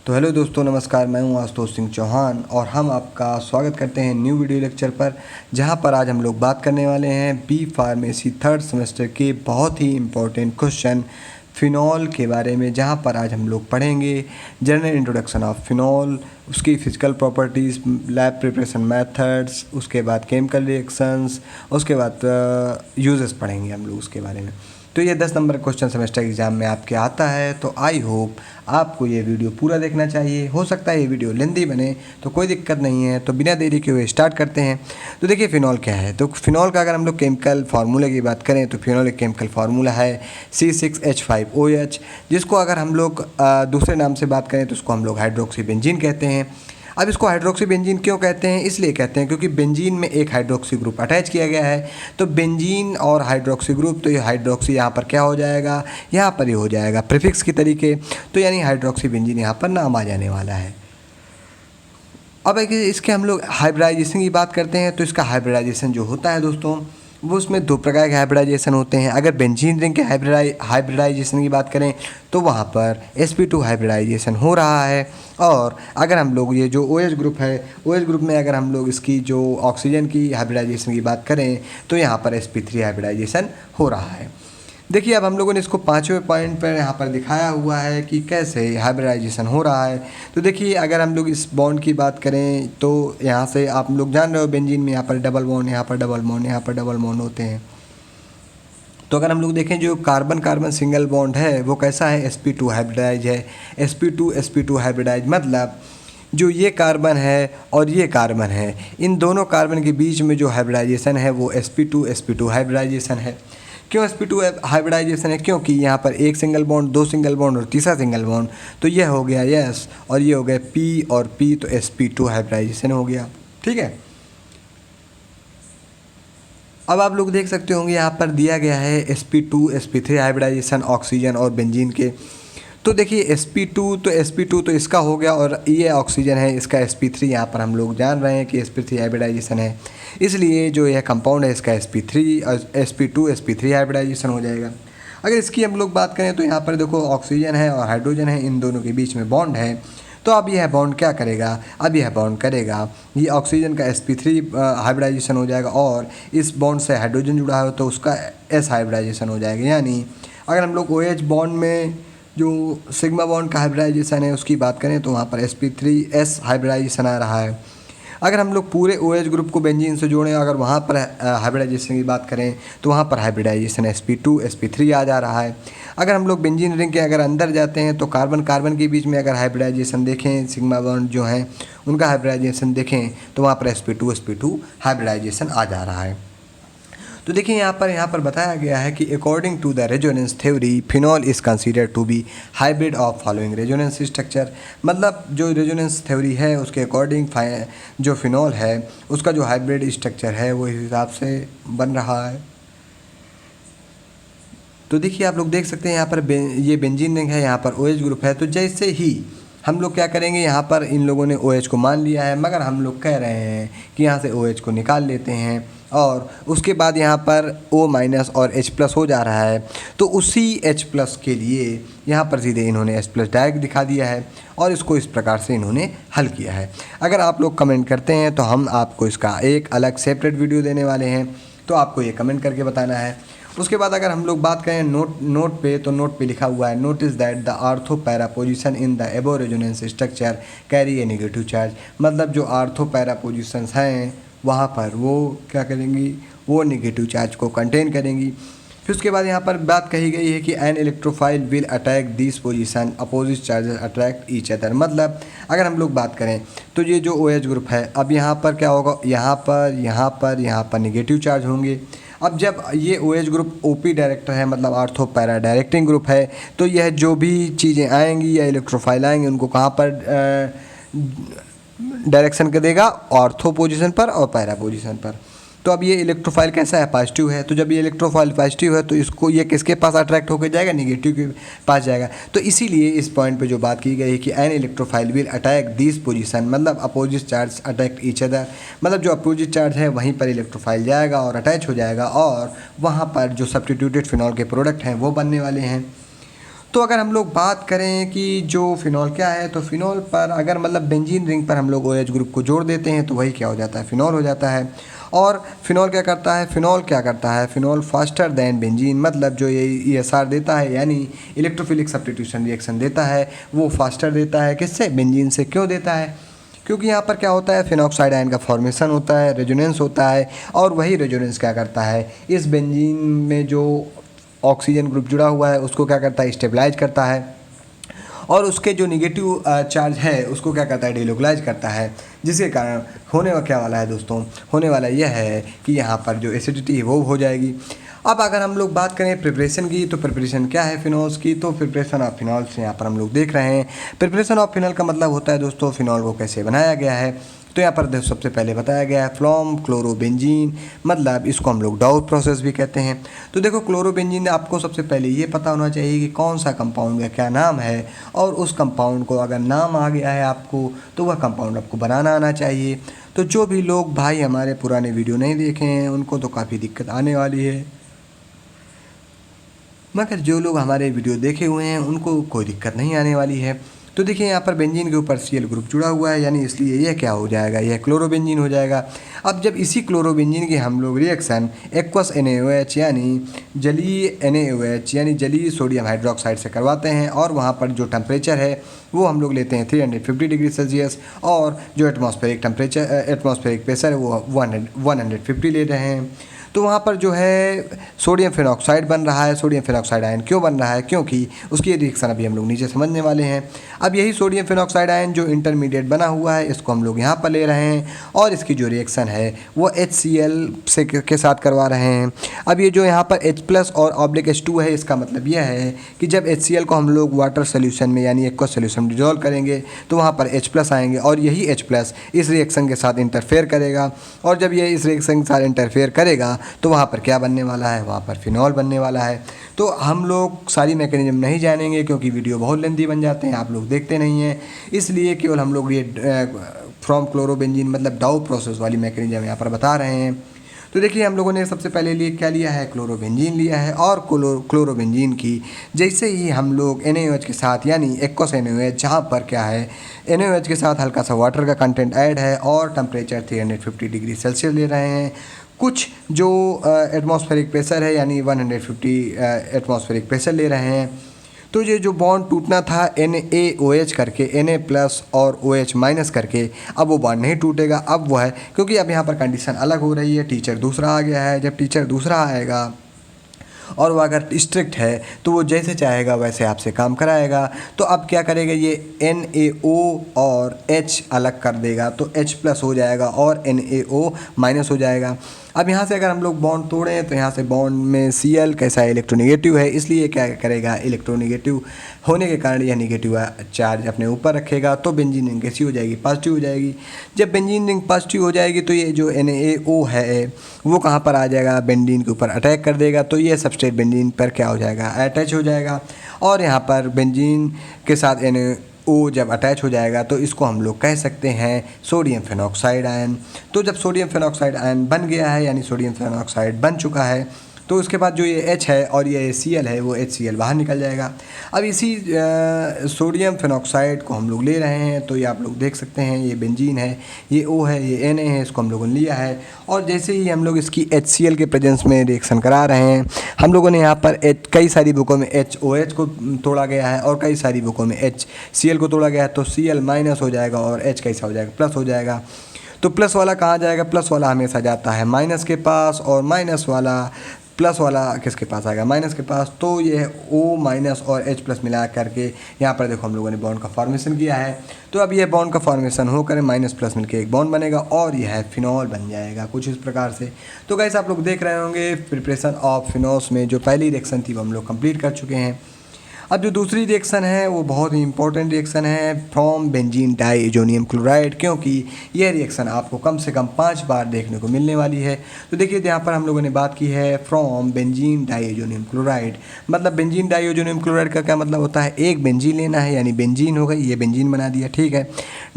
तो हेलो दोस्तों, नमस्कार। मैं हूं आशुतोष सिंह चौहान और हम आपका स्वागत करते हैं न्यू वीडियो लेक्चर पर, जहां पर आज हम लोग बात करने वाले हैं बी फार्मेसी थर्ड सेमेस्टर के बहुत ही इम्पोर्टेंट क्वेश्चन फिनॉल के बारे में। जहां पर आज हम लोग पढ़ेंगे जनरल इंट्रोडक्शन ऑफ फिनॉल, उसकी physical properties, lab preparation methods, उसके बाद केमिकल रिएक्शंस, उसके बाद यूजेस पढ़ेंगे हम लोग उसके बारे में। तो ये 10 नंबर क्वेश्चन सेमेस्टर एग्जाम में आपके आता है। तो आई होप आपको ये वीडियो पूरा देखना चाहिए। हो सकता है ये वीडियो लेंदी बने, तो कोई दिक्कत नहीं है। तो बिना देरी के हुए स्टार्ट करते हैं। तो देखिए फिनॉल क्या है। तो फिनॉल का अगर हम लोग केमिकल फार्मूले की बात करें तो फिनॉल एक केमिकल फार्मूला है C6H5OH, जिसको अगर हम लोग दूसरे नाम से बात करें तो उसको हम लोग हाइड्रोक्सी बेंजीन कहते हैं। अब इसको हाइड्रोक्सी बेंजीन क्यों कहते हैं? इसलिए कहते हैं क्योंकि बेंजीन में एक हाइड्रोक्सी ग्रुप अटैच किया गया है। तो बेंजीन और हाइड्रोक्सी ग्रुप, तो ये हाइड्रोक्सी यहाँ पर क्या हो जाएगा, यहाँ पर ये हो जाएगा प्रीफिक्स की तरीके। तो यानी हाइड्रोक्सी बेंजीन यहाँ पर नाम आ जाने वाला है। अब एक इसके हम लोग हाइब्रिडाइजेशन की बात करते हैं। तो इसका हाइब्रिडाइजेशन जो होता है दोस्तों, वो उसमें दो प्रकार के हाइब्रिडाइजेशन होते हैं। अगर बेंजीन रिंग के हाइब्रिडाइजेशन की बात करें तो वहाँ पर sp2 हाइब्रिडाइजेशन हो रहा है। और अगर हम लोग ये जो OH ग्रुप है, OH ग्रुप में अगर हम लोग इसकी जो ऑक्सीजन की हाइब्रिडाइजेशन की बात करें तो यहाँ पर sp3 हाइब्रिडाइजेशन हो रहा है। देखिए अब हम लोगों ने इसको 5वें पॉइंट पर यहाँ पर दिखाया हुआ है कि कैसे हाइब्रिडाइजेशन हो रहा है। तो देखिए अगर हम लोग इस बॉन्ड की बात करें तो यहाँ से आप लोग जान रहे हो बेंजीन में यहाँ पर डबल बॉन्ड, यहाँ पर डबल बॉन्ड, यहाँ पर डबल बॉन्ड होते हैं। तो अगर हम लोग देखें जो कार्बन कार्बन सिंगल बॉन्ड है वो कैसा है, sp2 हाइब्रिडाइज है। sp2 हाइब्रिडाइज मतलब जो ये कार्बन है और ये कार्बन है, इन दोनों कार्बन के बीच में जो हाइब्रिडाइजेशन है वो sp2 हाइब्रिडाइजेशन है। क्यों sp2 हाइब्रिडाइजेशन है? क्योंकि यहाँ पर एक सिंगल बॉन्ड, दो सिंगल बॉन्ड और तीसरा सिंगल बॉन्ड। तो यह हो गया यस और ये हो गया p और p, तो sp2 हाइब्रिडाइजेशन हो गया। ठीक है। अब आप लोग देख सकते होंगे यहाँ पर दिया गया है sp2 sp3 हाइब्रिडाइजेशन ऑक्सीजन और बेंजीन के। तो देखिए sp2 तो इसका हो गया और ये ऑक्सीजन है, इसका sp3 यहाँ पर हम लोग जान रहे हैं कि sp3 हाइब्रिडाइजेशन है, इसलिए जो यह कंपाउंड है इसका sp3 और sp3 हाइब्रिडाइजेशन हो जाएगा। अगर इसकी हम लोग बात करें तो यहाँ पर देखो ऑक्सीजन है और हाइड्रोजन है, इन दोनों के बीच में बॉन्ड है। तो अब यह बॉन्ड क्या करेगा, अब यह बॉन्ड करेगा, ये ऑक्सीजन का sp3 हाइब्रिडाइजेशन हो जाएगा और इस बॉन्ड से हाइड्रोजन जुड़ा है तो उसका s हाइब्रिडाइजेशन हो जाएगा। यानी अगर हम लोग OH बॉन्ड में जो सिग्मा बॉन्ड का हाइब्रिडाइजेशन है उसकी बात करें तो वहाँ पर sp3s हाइब्रिडाइजेशन आ रहा है। अगर हम लोग पूरे OH ग्रुप को बेंजीन से जोड़ें, अगर वहाँ पर हाइब्रिडाइजेशन की बात करें तो वहाँ पर हाइब्रिडाइजेशन sp2 sp3 आ जा रहा है। अगर हम लोग बेंजीन रिंग के अगर अंदर जाते हैं तो कार्बन कार्बन के बीच में अगर हाइब्रिडाइजेशन देखें, सिग्मा बॉन्ड जो हैं उनका हाइब्रिडाइजेशन देखें तो वहाँ पर sp2 हाइब्रिडाइजेशन आ जा रहा है। तो देखिए यहाँ पर बताया गया है कि according to the resonance theory phenol is consider to be hybrid of following resonance structure. मतलब जो रेजोनेंस थ्योरी है उसके अकॉर्डिंग जो फिनॉल है उसका जो हाइब्रिड स्ट्रक्चर है वो इस हिसाब से बन रहा है। तो देखिए आप लोग देख सकते हैं यहाँ पर ये बेंजीन रिंग है, यहाँ पर OH ग्रुप है। तो जैसे ही हम लोग क्या करेंगे, यहाँ पर इन लोगों ने OH को मान लिया है, मगर हम लोग कह रहे हैं कि यहाँ से OH को निकाल लेते हैं और उसके बाद यहाँ पर O- और H+ हो जा रहा है। तो उसी H+ के लिए यहाँ पर सीधे इन्होंने H+ डायरेक्ट दिखा दिया है और इसको इस प्रकार से इन्होंने हल किया है। अगर आप लोग कमेंट करते हैं तो हम आपको इसका एक अलग सेपरेट वीडियो देने वाले हैं, तो आपको ये कमेंट करके बताना है। उसके बाद अगर हम लोग बात करें नोट पे, तो नोट पे लिखा हुआ है notice that the ortho para position in the एबो रेजोनेंस स्ट्रक्चर कैरी ए नेगेटिव चार्ज। मतलब जो आर्थो पैरा पोजिशंस हैं वहाँ पर वो क्या करेंगी, वो नेगेटिव चार्ज को कंटेन करेंगी। फिर उसके बाद यहाँ पर बात कही गई है कि an electrophile will attack this position, opposite charges attract each other. मतलब अगर हम लोग बात करें तो ये जो OH ग्रुप है, अब यहाँ पर क्या होगा, यहाँ पर नेगेटिव चार्ज होंगे। अब जब ये OH ग्रुप OP डायरेक्टर है, मतलब आर्थो पैरा डायरेक्टिंग ग्रुप है, तो यह जो भी चीज़ें आएंगी या इलेक्ट्रोफाइल आएंगे उनको कहाँ पर डायरेक्शन कर देगा, ऑर्थो पोजीशन पर और पैरा पोजीशन पर। तो अब ये इलेक्ट्रोफाइल कैसा है, पॉजिटिव है। तो जब ये इलेक्ट्रोफाइल पॉजिटिव है तो इसको ये किसके पास अट्रैक्ट होकर जाएगा, नेगेटिव के पास जाएगा। तो इसीलिए इस पॉइंट पे जो बात की गई है कि an electrophile will attack this position, मतलब opposite charge attack each other. मतलब जो अपोजिट चार्ज है वहीं पर इलेक्ट्रोफाइल जाएगा और अटैच हो जाएगा और वहाँ पर जो सब्स्टिट्यूटेड फिनॉल के प्रोडक्ट हैं वो बनने वाले हैं। तो अगर हम लोग बात करें कि जो फिनॉल क्या है, तो फिनॉल पर अगर मतलब बेंजीन रिंग पर हम लोग OH ग्रुप को जोड़ देते हैं तो वही क्या हो जाता है, फिनॉल हो जाता है। और फिनॉल क्या करता है, फिनॉल फास्टर दैन बेंजीन, मतलब जो ये ESR देता है यानी इलेक्ट्रोफिलिक सब्स्टिट्यूशन रिएक्शन देता है, वो फास्टर देता है। किससे, बेंजीन से। क्यों देता है, क्योंकि यहाँ पर क्या होता है, फिनॉक्साइड आयन का फॉर्मेशन होता है, रेजोनेंस होता है, और वही रेजोनेंस क्या करता है, इस बेंजीन में जो ऑक्सीजन ग्रुप जुड़ा हुआ है उसको क्या करता है, स्टेबलाइज करता है, और उसके जो निगेटिव चार्ज है उसको क्या करता है, डिलोकलाइज करता है। जिसके कारण होने क्या वाला है दोस्तों, होने वाला यह है कि यहाँ पर जो एसिडिटी है वो हो जाएगी। अब अगर हम लोग बात करें प्रिपरेशन की, तो प्रिपरेशन क्या है फिनॉल्स की, तो प्रिपरेशन ऑफ फिनॉल से यहाँ पर हम लोग देख रहे हैं। प्रिपरेशन ऑफ फिनॉल का मतलब होता है दोस्तों फिनॉल को कैसे बनाया गया है। तो यहाँ पर सबसे पहले बताया गया है फ्रॉम क्लोरोबेंजीन, मतलब इसको हम लोग डाउट प्रोसेस भी कहते हैं। तो देखो क्लोरोबेंजीन, आपको सबसे पहले ये पता होना चाहिए कि कौन सा कंपाउंड का क्या नाम है, और उस कंपाउंड को अगर नाम आ गया है आपको तो वह कंपाउंड आपको बनाना आना चाहिए। तो जो भी लोग भाई हमारे पुराने वीडियो नहीं देखे हैं उनको तो काफ़ी दिक्कत आने वाली है, मगर जो लोग हमारे वीडियो देखे हुए हैं उनको कोई दिक्कत नहीं आने वाली है। तो देखिए यहाँ पर बेंजीन के ऊपर Cl ग्रुप जुड़ा हुआ है, यानी इसलिए यह क्या हो जाएगा, यह क्लोरोबेंजीन हो जाएगा। अब जब इसी क्लोरोबेंजीन की हम लोग रिएक्शन एक्वस NaOH यानी जलीय NaOH यानी जलीय सोडियम हाइड्रोक्साइड से करवाते हैं, और वहाँ पर जो टेम्परेचर है वो हम लोग लेते हैं 350 डिग्री सेल्सियस, और जो एटमॉस्फेरिक प्रेशर है वो 150 ले रहे हैं। तो वहाँ पर जो है सोडियम फिनॉक्साइड बन रहा है। सोडियम फिनॉक्साइड आयन क्यों बन रहा है, क्योंकि उसकी रिएक्शन अभी हम लोग नीचे समझने वाले हैं। अब यही सोडियम फिनॉक्साइड आयन जो इंटरमीडिएट बना हुआ है इसको हम लोग यहाँ पर ले रहे हैं, और इसकी जो रिएक्शन है वो HCl से के साथ करवा रहे हैं। अब ये जो यहाँ पर H+ और H2 है, इसका मतलब यह है कि जब HCl को हम लोग वाटर सोल्यूशन में यानी एक्वस सोल्यूशन में डिजोल्व करेंगे तो वहाँ पर H+ आएंगे, और यही H+ इस रिएक्शन के साथ इंटरफेयर करेगा, और जब ये इस रिएक्शन के साथ इंटरफेयर करेगा तो वहाँ पर क्या बनने वाला है, वहाँ पर फिनॉल बनने वाला है। तो हम लोग सारी मैकेनिज्म नहीं जानेंगे क्योंकि वीडियो बहुत लेंथी बन जाते हैं, आप लोग देखते नहीं हैं, इसलिए केवल हम लोग ये फ्रॉम क्लोरोबेंजीन मतलब डाउ प्रोसेस वाली मैकेनिज्म यहाँ पर बता रहे हैं। तो देखिए हम लोगों ने सबसे पहले लिए क्या लिया है, क्लोरोबेंजीन लिया है, और क्लोरोबेंजीन की जैसे ही हम लोग NaOH के साथ यानी एक्वस NaOH, जहाँ पर क्या है NaOH के साथ हल्का सा वाटर का कंटेंट ऐड है, और टेम्परेचर 350 डिग्री सेल्सियस ले रहे हैं। कुछ जो एटमॉस्फेरिक प्रेशर है यानी 150 एटमॉस्फेरिक प्रेशर ले रहे हैं। तो ये जो बॉन्ड टूटना था NaOH करके, Na+ और OH- करके, अब वो बॉन्ड नहीं टूटेगा। अब वो है क्योंकि अब यहाँ पर कंडीशन अलग हो रही है, टीचर दूसरा आ गया है। जब टीचर दूसरा आएगा और वो अगर स्ट्रिक्ट है तो वो जैसे चाहेगा वैसे आपसे काम कराएगा। तो अब क्या करेगा, ये NaO और H अलग कर देगा, तो H+ हो जाएगा और NaO- हो जाएगा। अब यहाँ से अगर हम लोग बॉन्ड तोड़ें तो यहाँ से बॉन्ड में Cl कैसा है, इलेक्ट्रोनेगेटिव है, इसलिए क्या करेगा, इलेक्ट्रोनेगेटिव होने के कारण यह नेगेटिव चार्ज अपने ऊपर रखेगा, तो बेंजीन रिंग कैसी हो जाएगी, पॉजिटिव हो जाएगी। जब बेंजीन रिंग पॉजिटिव हो जाएगी तो ये जो NaO है वो कहाँ पर आ जाएगा, बेंजीन के ऊपर अटैक कर देगा, तो ये सबस्ट्रेट बेंजीन पर क्या हो जाएगा, अटैच हो जाएगा। और यहाँ पर बेंजीन के साथ NaO जब अटैच हो जाएगा तो इसको हम लोग कह सकते हैं सोडियम फिनॉक्साइड आयन। तो जब सोडियम फिनॉक्साइड आयन बन गया है यानी सोडियम फिनॉक्साइड बन चुका है, तो उसके बाद जो ये H है और ये Cl है वो HCl बाहर निकल जाएगा। अब इसी सोडियम फिनॉक्साइड को हम लोग ले रहे हैं, तो ये आप लोग देख सकते हैं, ये बेंजीन है, ये O है, ये Na है, इसको हम लोगों ने लिया है। और जैसे ही हम लोग इसकी HCl के प्रेजेंस में रिएक्शन करा रहे हैं, हम लोगों ने यहाँ पर कई सारी बुकों में HOH को तोड़ा गया है और कई सारी बुकों में HCl को तोड़ा गया है, तो Cl- हो जाएगा और H कैसा हो जाएगा, प्लस हो जाएगा। तो प्लस वाला कहाँ जाएगा, प्लस वाला हमेशा जाता है माइनस के पास, और माइनस वाला प्लस वाला किसके पास आएगा, माइनस के पास। तो ये O- और H+ मिला करके यहाँ पर देखो हम लोगों ने बॉन्ड का फॉर्मेशन किया है। तो अब ये बॉन्ड का फॉर्मेशन होकर माइनस+ मिलकर एक बॉन्ड बनेगा और यह फिनॉल बन जाएगा कुछ इस प्रकार से। तो गाइस आप लोग देख रहे होंगे प्रिपरेशन ऑफ फिनॉल्स में जो पहली रिएक्शन थी वो हम लोग कंप्लीट कर चुके हैं। अब जो दूसरी रिएक्शन है वो बहुत ही इंपॉर्टेंट रिएक्शन है, फ्रॉम बेंजीन डाइएजोनियम क्लोराइड, क्योंकि यह रिएक्शन आपको कम से कम 5 बार देखने को मिलने वाली है। तो देखिए यहाँ पर हम लोगों ने बात की है फ्रॉम बेंजीन डाइएजोनियम क्लोराइड, मतलब बेंजीन डाइएजोनियम क्लोराइड का क्या मतलब होता है, एक बेंजीन लेना है यानी बेंजीन हो गई, ये बेंजीन बना दिया, ठीक है।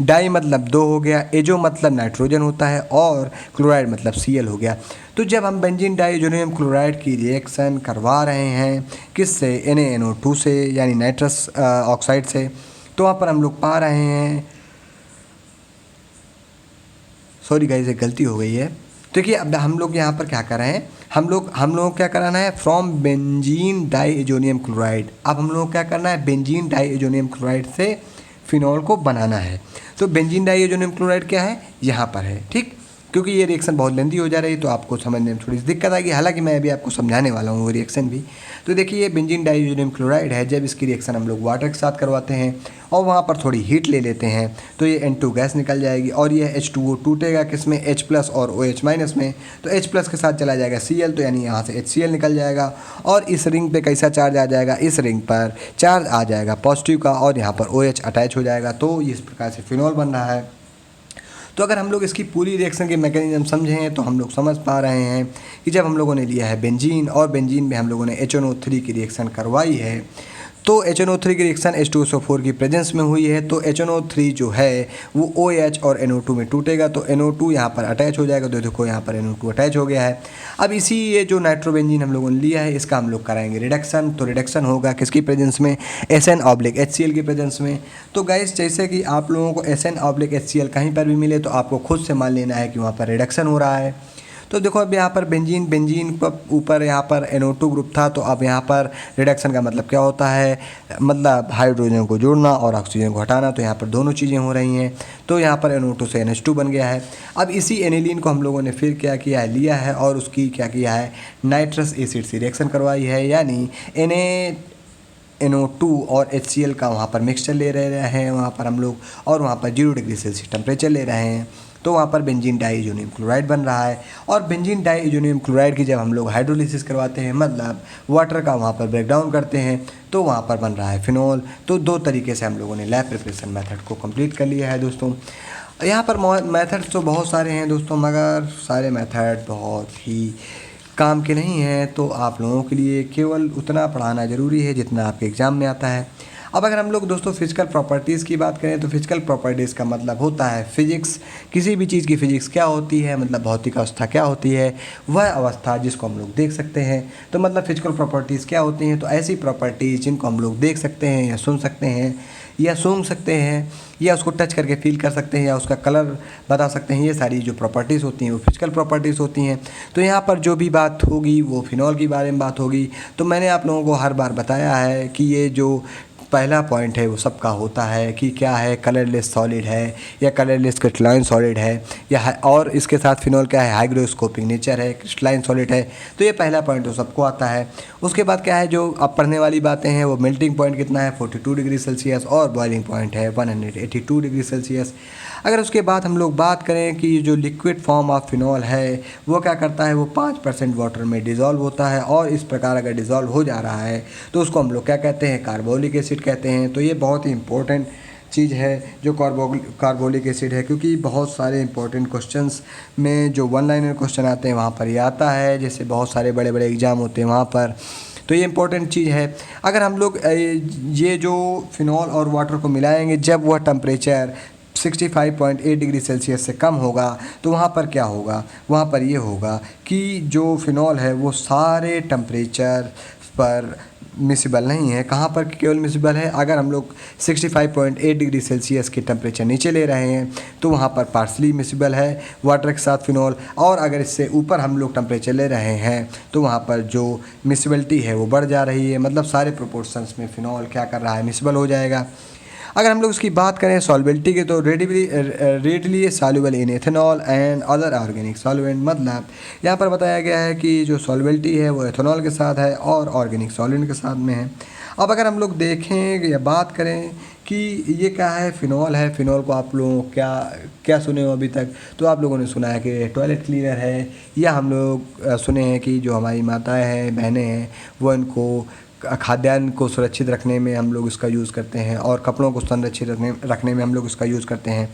डाई मतलब 2 हो गया, एजो मतलब नाइट्रोजन होता है, और क्लोराइड मतलब Cl हो गया। तो जब हम बेंजीन डाइज़ोनियम क्लोराइड की रिएक्शन करवा रहे हैं किससे, NaNO2 से यानी नाइट्रस ऑक्साइड से, तो वहाँ पर हम लोग पा रहे हैं, सॉरी गाइस एक गलती हो गई है। तो देखिए अब हम लोग यहाँ पर क्या कर रहे हैं, हम लोगों को क्या कराना है, फ्रॉम बेंजीन डाइज़ोनियम क्लोराइड। अब हम लोगों को क्या करना है, बेंजीन डाइज़ोनियम क्लोराइड से फिनॉल को बनाना है। तो बेंजीन डाइज़ोनियम क्लोराइड क्या है, यहाँ पर है, ठीक। क्योंकि ये रिएक्शन बहुत लेंदी हो जा रही है तो आपको समझने में थोड़ी सी दिक्कत आएगी, हालांकि मैं अभी आपको समझाने वाला हूँ वो रिएक्शन भी। तो देखिए ये बेंजीन डाइज़ोनियम क्लोराइड है, जब इसकी रिएक्शन हम लोग वाटर के साथ करवाते हैं और वहाँ पर थोड़ी हीट ले लेते हैं तो ये N2 गैस निकल जाएगी और ये H2O टूटेगा किसमें, H+ और OH- में। तो H+ के साथ चला जाएगा Cl, तो यानी यहाँ से HCl निकल जाएगा और इस रिंग पे कैसा चार्ज आ जाएगा, इस रिंग पर चार्ज आ जाएगा पॉजिटिव का और यहाँ पर OH अटैच हो जाएगा। तो इस प्रकार से फिनॉल बन रहा है। तो अगर हम लोग इसकी पूरी रिएक्शन के मैकेनिज्म समझें तो हम लोग समझ पा रहे हैं कि जब हम लोगों ने लिया है बेंजीन और बेंजीन में हम लोगों ने HNO3 की रिएक्शन करवाई है, तो HNO3 की रिएक्शन H2SO4 की प्रेजेंस में हुई है, तो HNO3 जो है वो OH और NO2 में टूटेगा, तो NO2 यहाँ पर अटैच हो जाएगा। तो देखो यहाँ पर NO2 अटैच हो गया है। अब इसी ये जो नाइट्रोबेंजीन हम लोगों ने लिया है इसका हम लोग कराएंगे रिडक्शन। तो रिडक्शन होगा किसकी प्रेजेंस में, SN/HCl की प्रेजेंस में। तो गाइस जैसे कि आप लोगों को SN/HCl कहीं पर भी मिले तो आपको खुद से मान लेना है कि वहाँ पर रिडक्शन हो रहा है। तो देखो अब यहाँ पर बेंजीन पर ऊपर यहाँ पर NO2 ग्रुप था, तो अब यहाँ पर रिडक्शन का मतलब क्या होता है, मतलब हाइड्रोजन को जोड़ना और ऑक्सीजन को हटाना। तो यहाँ पर दोनों चीज़ें हो रही हैं। तो यहाँ पर NO2 से NH2 बन गया है। अब इसी एनिलीन को हम लोगों ने फिर क्या किया है, लिया है और उसकी क्या किया है, नाइट्रस एसिड से रिएक्शन करवाई है, यानी NaNO2 और HCl का वहाँ पर मिक्सचर ले रहे हैं वहाँ पर हम लोग, और वहाँ पर 0 डिग्री सेल्सियस टेम्परेचर ले रहे हैं। तो वहाँ पर बेंजीन डाइज़ोनियम क्लोराइड बन रहा है। और बेंजीन डाइज़ोनियम क्लोराइड की जब हम लोग हाइड्रोलिसिस करवाते हैं, मतलब वाटर का वहाँ पर ब्रेकडाउन करते हैं, तो वहाँ पर बन रहा है फिनॉल। तो दो तरीके से हम लोगों ने लैब प्रिपरेशन मेथड को कंप्लीट कर लिया है दोस्तों। यहाँ पर मेथड्स तो बहुत सारे हैं दोस्तों, मगर सारे मेथड बहुत ही काम के नहीं हैं। तो आप लोगों के लिए केवल उतना पढ़ाना ज़रूरी है जितना आपके एग्ज़ाम में आता है। अब अगर हम लोग दोस्तों फिजिकल प्रॉपर्टीज़ की बात करें तो फिजिकल प्रॉपर्टीज़ का मतलब होता है फिजिक्स। किसी भी चीज़ की फिजिक्स क्या होती है, मतलब भौतिक अवस्था क्या होती है, वह अवस्था जिसको हम लोग देख सकते हैं। तो मतलब फिजिकल प्रॉपर्टीज़ क्या होती हैं, तो ऐसी प्रॉपर्टीज़ जिनको हम लोग देख सकते हैं या सुन सकते हैं या सूंघ सकते हैं या उसको टच करके फील कर सकते हैं या उसका कलर बता सकते हैं। ये सारी जो प्रॉपर्टीज़ होती हैं वो फिजिकल प्रॉपर्टीज़ होती हैं। तो यहाँ पर जो भी बात होगी वो फिनॉल की बारे में बात होगी। तो मैंने आप लोगों को हर बार बताया है कि ये जो पहला पॉइंट है वो सबका होता है कि क्या है, कलरलेस सॉलिड है या कलरलेस क्रिस्टलाइन सॉलिड है, या और इसके साथ फिनॉल क्या है, हाइग्रोस्कोपिक नेचर है, क्रिस्टलाइन सॉलिड है। तो ये पहला पॉइंट तो सबको आता है। उसके बाद क्या है, जो अब पढ़ने वाली बातें हैं वो मेल्टिंग पॉइंट कितना है 42 डिग्री सेल्सियस और बॉइलिंग पॉइंट है 182 डिग्री सेल्सियस। अगर उसके बाद हम लोग बात करें कि जो लिक्विड फॉर्म ऑफ फिनॉल है वो क्या करता है, वो 5% वाटर में डिज़ोल्व होता है, और इस प्रकार अगर डिज़ोल्व हो जा रहा है तो उसको हम लोग क्या कहते हैं, कार्बोलिक एसिड कहते हैं। तो ये बहुत ही इंपॉर्टेंट चीज़ है जो कार्बोलिक एसिड है, क्योंकि बहुत सारे इंपॉर्टेंट क्वेश्चंस में जो वन लाइनर क्वेश्चन आते हैं वहाँ पर ये आता है, जैसे बहुत सारे बड़े बड़े एग्ज़ाम होते हैं वहाँ पर। तो ये इंपॉर्टेंट चीज़ है। अगर हम लोग ये जो फिनॉल और वाटर को मिलाएंगे जब वह टेम्परेचर 65.8 डिग्री सेल्सियस से कम होगा तो वहाँ पर क्या होगा, वहाँ पर ये होगा कि जो फिनॉल है वो सारे टेम्परेचर पर मिसिबल नहीं है। कहाँ पर केवल मिसिबल है, अगर हम लोग 65.8 डिग्री सेल्सियस के टेम्परेचर नीचे ले रहे हैं तो वहाँ पर पार्सली मिसिबल है वाटर के साथ फिनॉल, और अगर इससे ऊपर हम लोग टेम्परेचर ले रहे हैं तो वहाँ पर जो मिसिबिलिटी है वो बढ़ जा रही है, मतलब सारे प्रोपोर्शंस में फिनॉल क्या कर रहा है, मिसिबल हो जाएगा। अगर हम लोग इसकी बात करें सॉल्बिलिटी की तो readily soluble in ethanol and other organic solvent, मतलब यहाँ पर बताया गया है कि जो सॉल्बिलिटी है वो एथेनॉल के साथ है और ऑर्गेनिक सॉल्वेंट के साथ में है। अब अगर हम लोग देखें या बात करें कि ये क्या है, फिनॉल है। फिनॉल को आप लोगों क्या क्या सुने हो अभी तक, तो आप लोगों ने सुना है कि टॉयलेट क्लीनर है, या हम लोग सुने हैं कि जो हमारी माताएं हैं, बहनें हैं, वो इनको खाद्यान्न को सुरक्षित रखने में हम लोग इसका यूज़ करते हैं और कपड़ों को संरक्षित रखने में हम लोग इसका यूज़ करते हैं।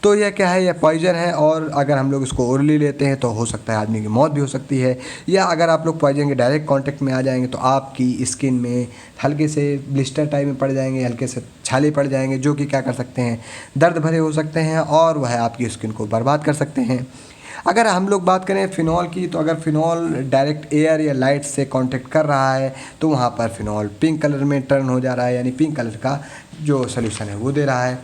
तो यह क्या है, यह पॉइजन है, और अगर हम लोग इसको ओरली लेते हैं तो हो सकता है आदमी की मौत भी हो सकती है, या अगर आप लोग पॉइजन के डायरेक्ट कांटेक्ट में आ जाएंगे तो आपकी स्किन में हल्के से ब्लिस्टर टाइप में पड़ जाएंगे, हल्के से छाले पड़ जाएंगे, जो कि क्या कर सकते हैं, दर्द भरे हो सकते हैं और वह आपकी स्किन को बर्बाद कर सकते हैं। अगर हम लोग बात करें फ़िनॉल की, तो अगर फ़िनॉल डायरेक्ट एयर या लाइट से कांटेक्ट कर रहा है तो वहाँ पर फ़िनॉल पिंक कलर में टर्न हो जा रहा है, यानी पिंक कलर का जो सोल्यूशन है वो दे रहा है।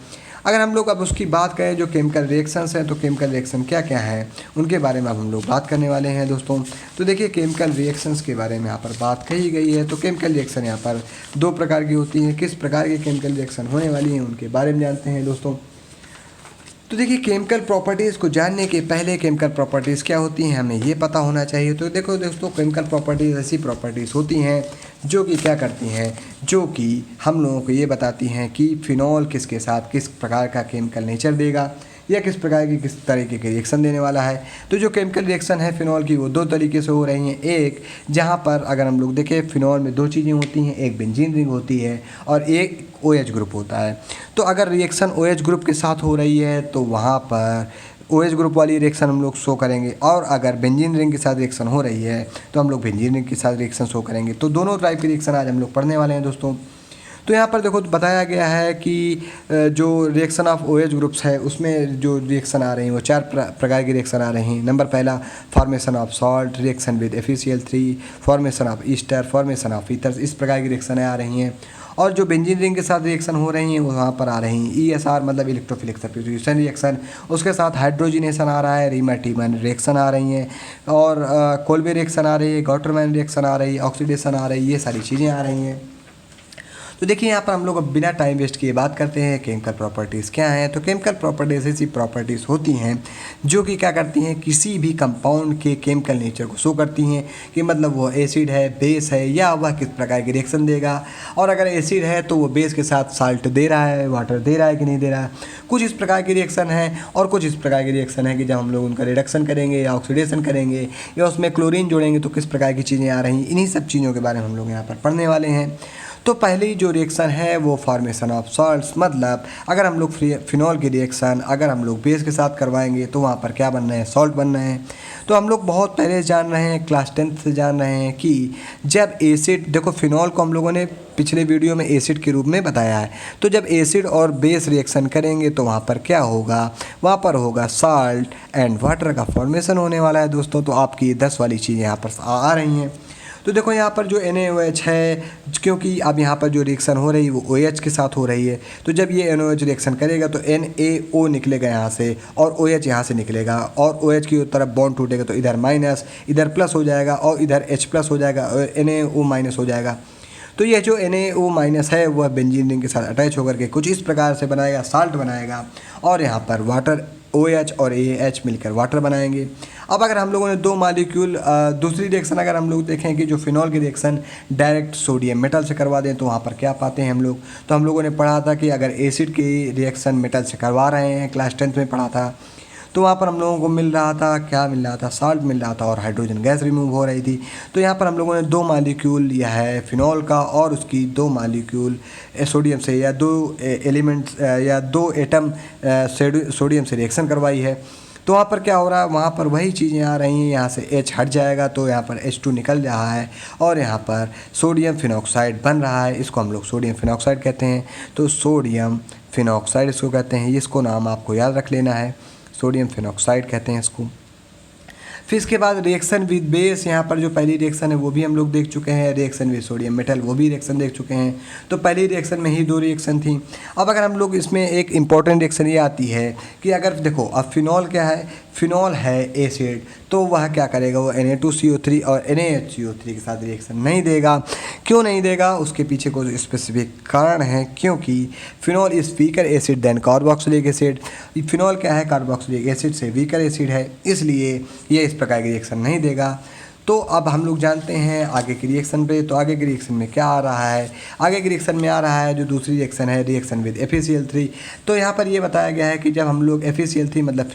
अगर हम लोग अब उसकी बात करें जो केमिकल रिएक्शंस हैं, तो केमिकल रिएक्शन क्या क्या हैं उनके बारे में अब हम लोग बात करने वाले हैं दोस्तों। तो देखिए केमिकल रिएक्शंस के बारे में यहाँ पर बात कही गई है। तो केमिकल रिएक्शन यहाँ पर 2 प्रकार की होती हैं। किस प्रकार की केमिकल रिएक्शन होने वाली हैं उनके बारे में जानते हैं दोस्तों। तो देखिए केमिकल प्रॉपर्टीज़ को जानने के पहले केमिकल प्रॉपर्टीज़ क्या होती हैं हमें ये पता होना चाहिए। तो देखो दोस्तों, केमिकल प्रॉपर्टीज़ ऐसी प्रॉपर्टीज़ होती हैं जो कि क्या करती हैं, जो कि हम लोगों को ये बताती हैं कि फ़िनॉल किसके साथ किस प्रकार का केमिकल नेचर देगा या किस प्रकार की किस तरीके की रिएक्शन देने वाला है। तो जो केमिकल रिएक्शन है फ़िनॉल की वो 2 तरीके से हो रही हैं। एक जहाँ पर अगर हम लोग देखें फ़िनॉल में 2 चीज़ें होती हैं, एक बेंजीन रिंग होती है और एक OH ग्रुप होता है। तो अगर रिएक्शन OH ग्रुप के साथ हो रही है तो वहाँ पर OH ग्रुप वाली रिएक्शन हम लोग शो करेंगे, और अगर बेंजीन रिंग के साथ रिएक्शन हो रही है तो हम लोग बेंजीन रिंग के साथ रिएक्शन शो करेंगे। तो दोनों टाइप की रिएक्शन आज हम लोग पढ़ने वाले हैं दोस्तों। तो यहाँ पर देखो बताया गया है कि जो रिएक्शन ऑफ OH ग्रुप्स है उसमें जो रिएक्शन आ रही हैं वो 4 प्रकार की रिएक्शन आ रही हैं। नंबर पहला formation of salt, reaction with FeCl3, formation of Easter, formation of ethers, इस प्रकार की रिएक्शन आ रही हैं। और जो बेंजीन रिंग के साथ रिएक्शन हो रही हैं वहाँ पर आ रही हैं ESR मतलब इलेक्ट्रोफिलिक सब्स्टिट्यूशन रिएक्शन, उसके साथ हाइड्रोजिनेशन आ रहा है, रीमा-टीमन रिएक्शन आ रही हैं, और कोल्बे रिएक्शन आ रही है, गॉटरमैन रिएक्शन आ रही है, ऑक्सीडेशन आ रही है, ये सारी चीज़ें आ रही हैं। तो देखिए यहाँ पर हम लोग अब बिना टाइम वेस्ट किए बात करते हैं केमिकल प्रॉपर्टीज़ क्या हैं। तो केमिकल प्रॉपर्टीज़ ऐसी प्रॉपर्टीज़ होती हैं जो कि क्या करती हैं, किसी भी कंपाउंड के केमिकल नेचर को शो करती हैं कि मतलब वो एसिड है, बेस है, या वह किस प्रकार की रिएक्शन देगा। और अगर एसिड है तो वो बेस के साथ साल्ट दे रहा है, वाटर दे रहा है कि नहीं दे रहा है। कुछ इस प्रकार की रिएक्शन है, और कुछ इस प्रकार की रिएक्शन है कि जब हम लोग उनका रिडक्शन करेंगे या ऑक्सीडेशन करेंगे या उसमें क्लोरीन जोड़ेंगे तो किस प्रकार की चीज़ें आ रही हैं। इन्हीं सब चीज़ों के बारे में हम लोग यहाँ पर पढ़ने वाले हैं। तो पहली जो रिएक्शन है वो फॉर्मेशन ऑफ सॉल्ट्स, मतलब अगर हम लोग फिनॉल की रिएक्शन अगर हम लोग बेस के साथ करवाएंगे तो वहाँ पर क्या बनना है, सॉल्ट बनना है। तो हम लोग बहुत पहले जान रहे हैं, क्लास 10th से जान रहे हैं कि जब एसिड, देखो फिनॉल को हम लोगों ने पिछले वीडियो में एसिड के रूप में बताया है। तो जब एसिड और बेस रिएक्शन करेंगे तो वहाँ पर क्या होगा, वहाँ पर होगा सॉल्ट एंड वाटर का फॉर्मेशन होने वाला है दोस्तों। तो आपकी 10 वाली चीज़ें यहाँ पर आ रही हैं। तो देखो यहाँ पर जो NaOH है, क्योंकि अब यहाँ पर जो रिएक्शन हो रही है वो OH के साथ हो रही है, तो जब ये NaOH रिएक्शन करेगा तो NaO निकलेगा यहाँ से और OH यहाँ से निकलेगा, और OH की तरफ बॉन्ड टूटेगा तो इधर माइनस, इधर प्लस हो जाएगा, और इधर H प्लस हो जाएगा और NaO माइनस हो जाएगा। तो ये जो NaO माइनस है वह बेंजीन रिंग के साथ अटैच होकर के कुछ इस प्रकार से बनाएगा, साल्ट बनाएगा, और यहाँ पर वाटर OH और AH मिलकर वाटर बनाएंगे। अब अगर हम लोगों ने 2 मॉलिक्यूल दूसरी रिएक्शन अगर हम लोग देखें कि जो फिनॉल की रिएक्शन डायरेक्ट सोडियम मेटल से करवा दें तो वहाँ पर क्या पाते हैं हम लोग। तो हम लोगों ने पढ़ा था कि अगर एसिड की रिएक्शन मेटल से करवा रहे हैं, क्लास 10th में पढ़ा था, तो वहाँ पर हम लोगों को मिल रहा था, क्या मिल रहा था, साल्ट मिल रहा था और हाइड्रोजन गैस रिमूव हो रही थी। तो यहाँ पर हम लोगों ने 2 मॉलिक्यूल लिया है फिनॉल का और उसकी 2 मॉलिक्यूल सोडियम से, या 2 एलिमेंट्स या 2 एटम सोडियम से रिएक्शन करवाई है। तो वहाँ पर क्या हो रहा है, वहाँ पर वही चीज़ें आ रही हैं, यहाँ से H हट जाएगा तो यहाँ पर H2 निकल रहा है, और यहाँ पर सोडियम फिनॉक्साइड बन रहा है। इसको हम लोग सोडियम फिनॉक्साइड कहते हैं। तो सोडियम फिनॉक्साइड इसको कहते हैं, इसको नाम आपको याद रख लेना है, सोडियम फिनॉक्साइड कहते हैं इसको। फिर इसके बाद रिएक्शन विद बेस, यहाँ पर जो पहली रिएक्शन है वो भी हम लोग देख चुके हैं, रिएक्शन विद सोडियम मेटल वो भी रिएक्शन देख चुके हैं। तो पहली रिएक्शन में ही 2 रिएक्शन थी। अब अगर हम लोग इसमें एक इम्पॉर्टेंट रिएक्शन ये आती है कि अगर देखो अब फिनॉल क्या है, फिनॉल है एसिड, तो वह क्या करेगा, वो Na2CO3 और NaHCO3 के साथ रिएक्शन नहीं देगा। क्यों नहीं देगा, उसके पीछे कुछ स्पेसिफिक कारण है, क्योंकि phenol is weaker acid than carboxylic acid. Phenol क्या है, कार्बोक्सिलिक एसिड से वीकर एसिड है, इसलिए ये इस प्रकार की रिएक्शन नहीं देगा। तो अब हम लोग जानते हैं आगे की रिएक्शन पे। तो आगे की रिएक्शन में क्या आ रहा है, आगे की रिएक्शन में आ रहा है जो दूसरी रिएक्शन है, रिएक्शन विद FeCl3। तो यहाँ पर ये बताया गया है कि जब हम लोग FeCl3 मतलब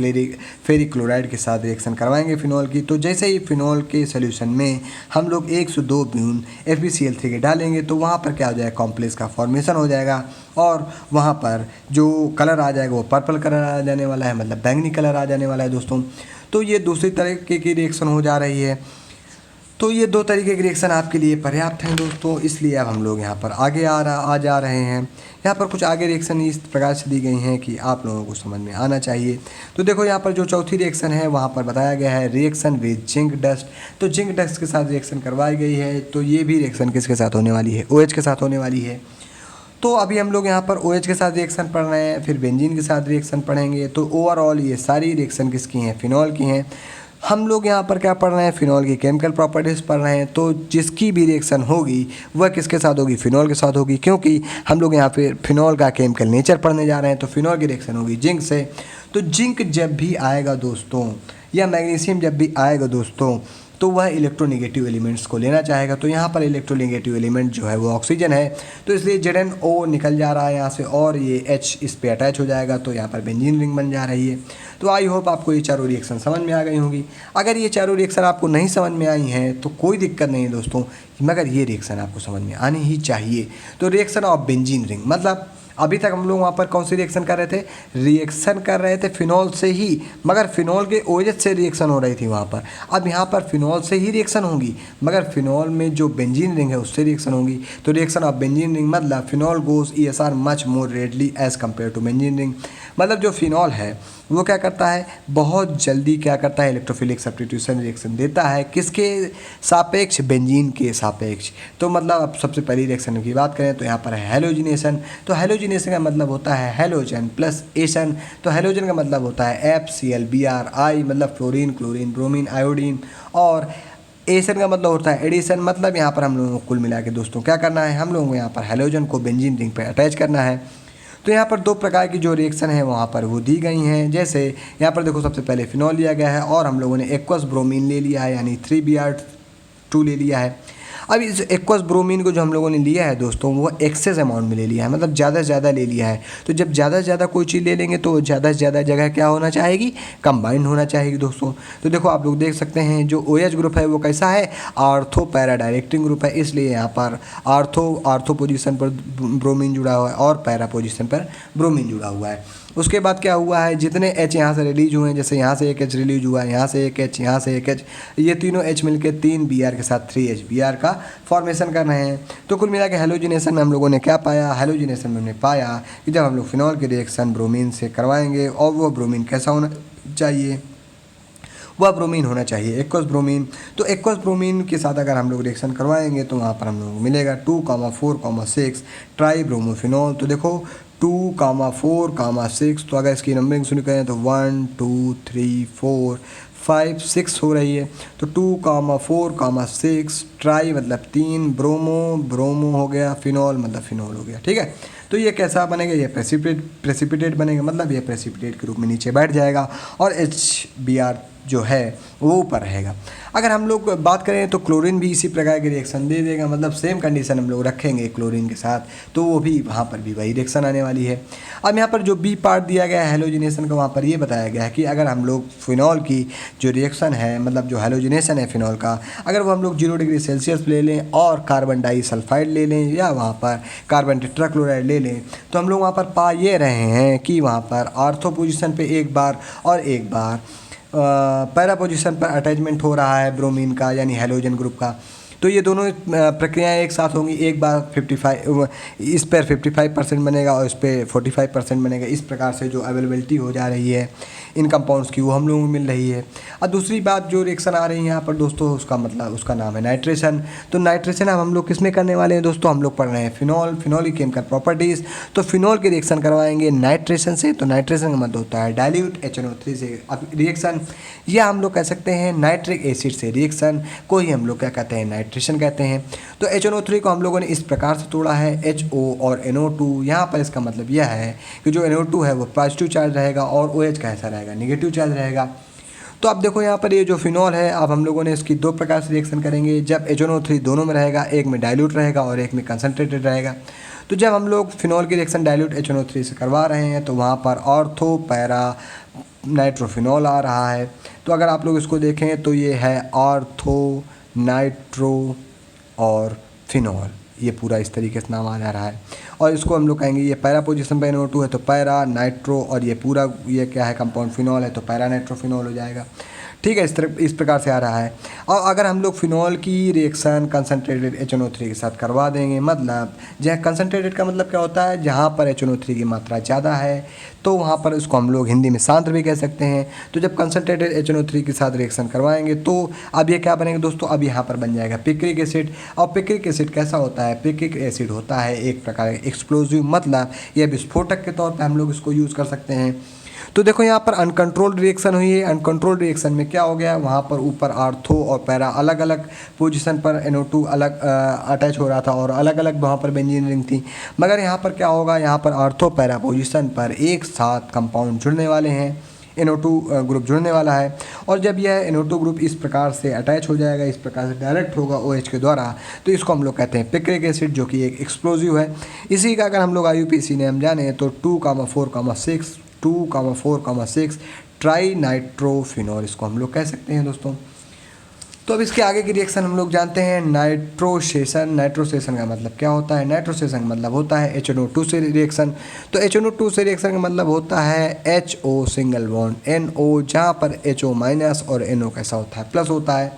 फेरिक क्लोराइड के साथ रिएक्शन करवाएंगे फिनॉल की, तो जैसे ही फिनॉल के सोल्यूशन में हम लोग 102 बूंद FeCl3 के डालेंगे तो वहाँ पर क्या हो जाएगा, कॉम्प्लेक्स का फॉर्मेशन हो जाएगा, और वहाँ पर जो कलर आ जाएगा वो पर्पल कलर आ जाने वाला है, मतलब बैंगनी कलर आ जाने वाला है दोस्तों। तो ये दूसरी तरीके की रिएक्शन हो जा रही है। तो ये 2 तरीके की रिएक्शन आपके लिए पर्याप्त हैं दोस्तों, इसलिए अब हम लोग यहाँ पर आगे आ जा रहे हैं। यहाँ पर कुछ आगे रिएक्शन इस प्रकार से दी गई हैं कि आप लोगों को समझ में आना चाहिए। तो देखो यहाँ पर जो चौथी रिएक्शन है वहाँ पर बताया गया है रिएक्शन विद जिंक डस्ट। तो जिंक डस्ट के साथ रिएक्शन करवाई गई है। तो ये भी रिएक्शन किसके साथ होने वाली है, OH के साथ होने वाली है। तो अभी हम लोग यहाँ पर OH के साथ रिएक्शन पढ़ रहे हैं, फिर बेंजीन के साथ रिएक्शन पढ़ेंगे। तो ओवरऑल ये सारी रिएक्शन किसकी हैं, फिनॉल की हैं। हम लोग यहाँ पर क्या पढ़ रहे हैं, फिनॉल की केमिकल प्रॉपर्टीज़ पढ़ रहे हैं। तो जिसकी भी रिएक्शन होगी वह किसके साथ होगी, फिनॉल के साथ होगी, क्योंकि हम लोग यहाँ पे फिनॉल का केमिकल नेचर पढ़ने जा रहे हैं। तो फिनॉल की रिएक्शन होगी जिंक से। तो जिंक जब भी आएगा दोस्तों, या मैग्नीशियम जब भी आएगा दोस्तों, तो वह इलेक्ट्रोनेगेटिव एलिमेंट्स को लेना चाहेगा। तो यहाँ पर इलेक्ट्रोनेगेटिव एलिमेंट जो है वो ऑक्सीजन है। तो इसलिए ZnO निकल जा रहा है यहाँ से और ये H इस पे अटैच हो जाएगा। तो यहाँ पर बेंजीन रिंग बन जा रही है। तो आई होप आपको ये चारों रिएक्शन समझ में आ गई होंगी। अगर ये चारों रिएक्शन आपको नहीं समझ में आई हैं तो कोई दिक्कत नहीं है दोस्तों, मगर ये रिएक्शन आपको समझ में आनी ही चाहिए। तो रिएक्शन ऑफ बेंजीन रिंग मतलब अभी तक हम लोग वहाँ पर कौन सी रिएक्शन कर रहे थे, रिएक्शन कर रहे थे फिनॉल से ही, मगर फिनॉल के OH से रिएक्शन हो रही थी वहाँ पर। अब यहाँ पर फिनॉल से ही रिएक्शन होगी, मगर फिनॉल में जो बेंजीन रिंग है उससे रिएक्शन होगी। तो रिएक्शन ऑफ बेंजीन रिंग मतलब phenol goes ESR much more readily as compare to benzene ring. मतलब जो फिनॉल है वो क्या करता है, बहुत जल्दी क्या करता है, इलेक्ट्रोफिलिक सब्स्टिट्यूशन रिएक्शन देता है। किसके सापेक्ष, बेंजीन के सापेक्ष। तो मतलब अब सबसे पहली रिएक्शन की बात करें तो यहाँ पर है हेलोजिनेशन। तो हेलोजिनेशन का मतलब होता है हेलोजन प्लस एशन। तो हेलोजन का मतलब होता है FCl-Br मतलब फ्लोरीन, क्लोरीन, ब्रोमीन, आयोडीन। और एशन का मतलब होता है एडिशन। मतलब यहाँ पर हम लोगों को कुल मिला के दोस्तों क्या करना है, हम लोगों को यहाँ पर हेलोजन को बेंजीन रिंग पर अटैच करना है। तो यहाँ पर दो प्रकार की जो रिएक्शन है वहाँ पर वो दी गई हैं। जैसे यहाँ पर देखो सबसे पहले फिनॉल लिया गया है और हम लोगों ने एक्वस ब्रोमीन ले लिया है, यानी 3Br2 ले लिया है। अब इस एक्वस ब्रोमीन को जो हम लोगों ने लिया है दोस्तों वो एक्सेस अमाउंट में ले लिया है, मतलब ज़्यादा से ज़्यादा ले लिया है। तो जब ज़्यादा से ज़्यादा कोई चीज़ ले लेंगे तो ज़्यादा से ज़्यादा जगह क्या होना चाहेगी, कंबाइंड होना चाहेगी दोस्तों। तो देखो आप लोग देख सकते हैं जो OH ग्रुप है वो कैसा है, आर्थो पैरा डायरेक्टिंग ग्रुप है। इसलिए यहाँ पर आर्थो पोजीशन पर ब्रोमीन जुड़ा हुआ है और पैरा पोजीशन पर ब्रोमीन जुड़ा हुआ है। उसके बाद क्या हुआ है, जितने H यहाँ से रिलीज हुए हैं, जैसे यहाँ से एक H रिलीज हुआ है, यहाँ से एक H, यहाँ से एक H, ये तीनों H मिलके 3Br के साथ 3H Br का फॉर्मेशन कर रहे हैं। तो कुल मिला के हेलोजिनेशन में हम लोगों ने क्या पाया, हेलोजिनेशन में हमने पाया कि जब हम लोग फिनॉल की रिएक्शन ब्रोमीन से करवाएंगे और वो ब्रोमीन कैसा होना चाहिए, वह ब्रोमीन होना चाहिए एक्वस ब्रोमीन। तो एक्वस ब्रोमीन के साथ अगर हम लोग रिएक्शन करवाएंगे तो वहाँ पर हम लोग को मिलेगा 2,4,6 ट्राई ब्रोमोफिनॉल। तो देखो 2,4,6, तो अगर इसकी नंबरिंग शुरू करें तो 1 2 3 4 5 6 हो रही है। तो 2,4,6 ट्राई मतलब 3, ब्रोमो हो गया, फिनॉल मतलब फिनॉल हो गया। ठीक है, तो ये कैसा बनेगा, ये प्रेसिपिटेट बनेगा, मतलब ये प्रेसिपिटेट के रूप में नीचे बैठ जाएगा और HBr जो है वो ऊपर रहेगा। अगर हम लोग बात करें तो क्लोरीन भी इसी प्रकार की रिएक्शन दे देगा, मतलब सेम कंडीशन हम लोग रखेंगे क्लोरीन के साथ, तो वो भी वहाँ पर भी वही रिएक्शन आने वाली है। अब यहाँ पर जो B पार्ट दिया गया है हेलोजिनेशन का, वहाँ पर ये बताया गया है कि अगर हम लोग फिनॉल की जो रिएक्शन है, मतलब जो हेलोजिनेशन है फिनॉल का, अगर वो हम लोग 0 डिग्री सेल्सियस ले लें और कार्बन डाइसल्फाइड ले लें या वहाँ पर कार्बन टेट्राक्लोराइड ले लें, तो हम लोग वहाँ पर पा ये रहे हैं कि वहाँ पर आर्थो पोजीशन पे एक बार और एक बार पैरा पोजीशन पर अटैचमेंट हो रहा है ब्रोमीन का, यानी हेलोजन ग्रुप का। तो ये दोनों प्रक्रियाएं एक साथ होंगी। एक बार 55 इस पर 55% बनेगा और इस पर 45% बनेगा। इस प्रकार से जो अवेलेबिलिटी हो जा रही है इन कंपाउंड्स की वो हम लोगों को मिल रही है। और दूसरी बात जो रिएक्शन आ रही है यहाँ पर दोस्तों, उसका मतलब उसका नाम है नाइट्रेशन। तो नाइट्रेशन अब हम लोग किस में करने वाले हैं दोस्तों, हम लोग पढ़ रहे हैं फिनॉल की केमिकल प्रॉपर्टीज़। तो फिनॉल की रिएक्शन करवाएंगे नाइट्रेशन से। तो नाइट्रेशन का मतलब होता है डाइल्यूट HNO3 से रिएक्शन, या हम लोग कह सकते हैं नाइट्रिक एसिड से रिएक्शन को ही हम लोग क्या कहते हैं, नाइट्रेशन कहते हैं। तो HNO3 को हम लोगों ने इस प्रकार से तोड़ा है, HO और NO2। यहाँ पर इसका मतलब यह है कि जो NO2 है वो पॉजिटिव चार्ज रहेगा और OH कैसा रहेगा, निगेटिव चार्ज रहेगा। तो अब देखो यहाँ पर ये जो फिनॉल है, अब हम लोगों ने इसकी दो प्रकार से रिएक्शन करेंगे। जब HNO3 दोनों में रहेगा, एक में डाइल्यूट रहेगा और एक में कंसनट्रेटेड रहेगा। तो जब हम लोग फिनॉल की रिएक्शन डाइल्यूट HNO3 से करवा रहे हैं तो वहाँ पर ऑर्थो पैरा नाइट्रोफिनॉल आ रहा है। तो अगर आप लोग इसको देखें तो ये है ऑर्थो नाइट्रो और फिनॉल, ये पूरा इस तरीके से नाम आ जा रहा है। और इसको हम लोग कहेंगे ये पैरा पोजीशन पे NO2 है तो पैरा नाइट्रो, और ये पूरा ये क्या है कंपाउंड फिनॉल है तो पैरा नाइट्रोफिनॉल हो जाएगा। ठीक है, इस प्रकार से आ रहा है। और अगर हम लोग फिनॉल की रिएक्शन कंसनट्रेटेड HNO3 के साथ करवा देंगे, मतलब जहाँ कंसनट्रेटेड का मतलब क्या होता है, जहाँ पर HNO3 की मात्रा ज़्यादा है तो वहाँ पर इसको हम लोग हिंदी में सांद्र भी कह सकते हैं। तो जब कंसनट्रेटेड HNO3 के साथ रिएक्शन करवाएंगे तो अब ये क्या बनेगा दोस्तों, अब यहाँ पर बन जाएगा पिक्रिक एसिड। और पिक्रिक एसिड कैसा होता है, पिक्रिक एसिड होता है एक प्रकार एक्सप्लोजिव, मतलब यह विस्फोटक के तौर पर हम लोग इसको यूज़ कर सकते हैं। तो देखो यहाँ पर अनकंट्रोल्ड रिएक्शन हुई है। अनकंट्रोल्ड रिएक्शन में क्या हो गया, वहाँ पर ऊपर आर्थो और पैरा अलग अलग पोजीशन पर NO2 अलग अटैच हो रहा था और अलग अलग वहाँ पर बेंजीन रिंग थी। मगर यहाँ पर क्या होगा, यहाँ पर आर्थो पैरा पोजीशन पर एक साथ कंपाउंड जुड़ने वाले हैं, NO2 ग्रुप जुड़ने वाला है। और जब यह NO2 ग्रुप इस प्रकार से अटैच हो जाएगा, इस प्रकार से डायरेक्ट होगा OH के द्वारा, तो इसको हम लोग कहते हैं पिक्रिक एसिड, जो कि एक एक्सप्लोजिव है। इसी का अगर हम लोग IUPAC नेम जाने तो 2,4,6 ट्राई नाइट्रोफिनॉल इसको हम लोग कह सकते हैं दोस्तों। तो अब इसके आगे की रिएक्शन हम लोग जानते हैं, नाइट्रोसेशन। नाइट्रोसेशन का मतलब क्या होता है, नाइट्रोसेशन का मतलब होता है HNO2 से रिएक्शन। तो HNO2 से रिएक्शन का मतलब होता है HO सिंगल बॉन्ड NO, जहाँ पर HO माइनस और NO कैसा होता है, प्लस होता है।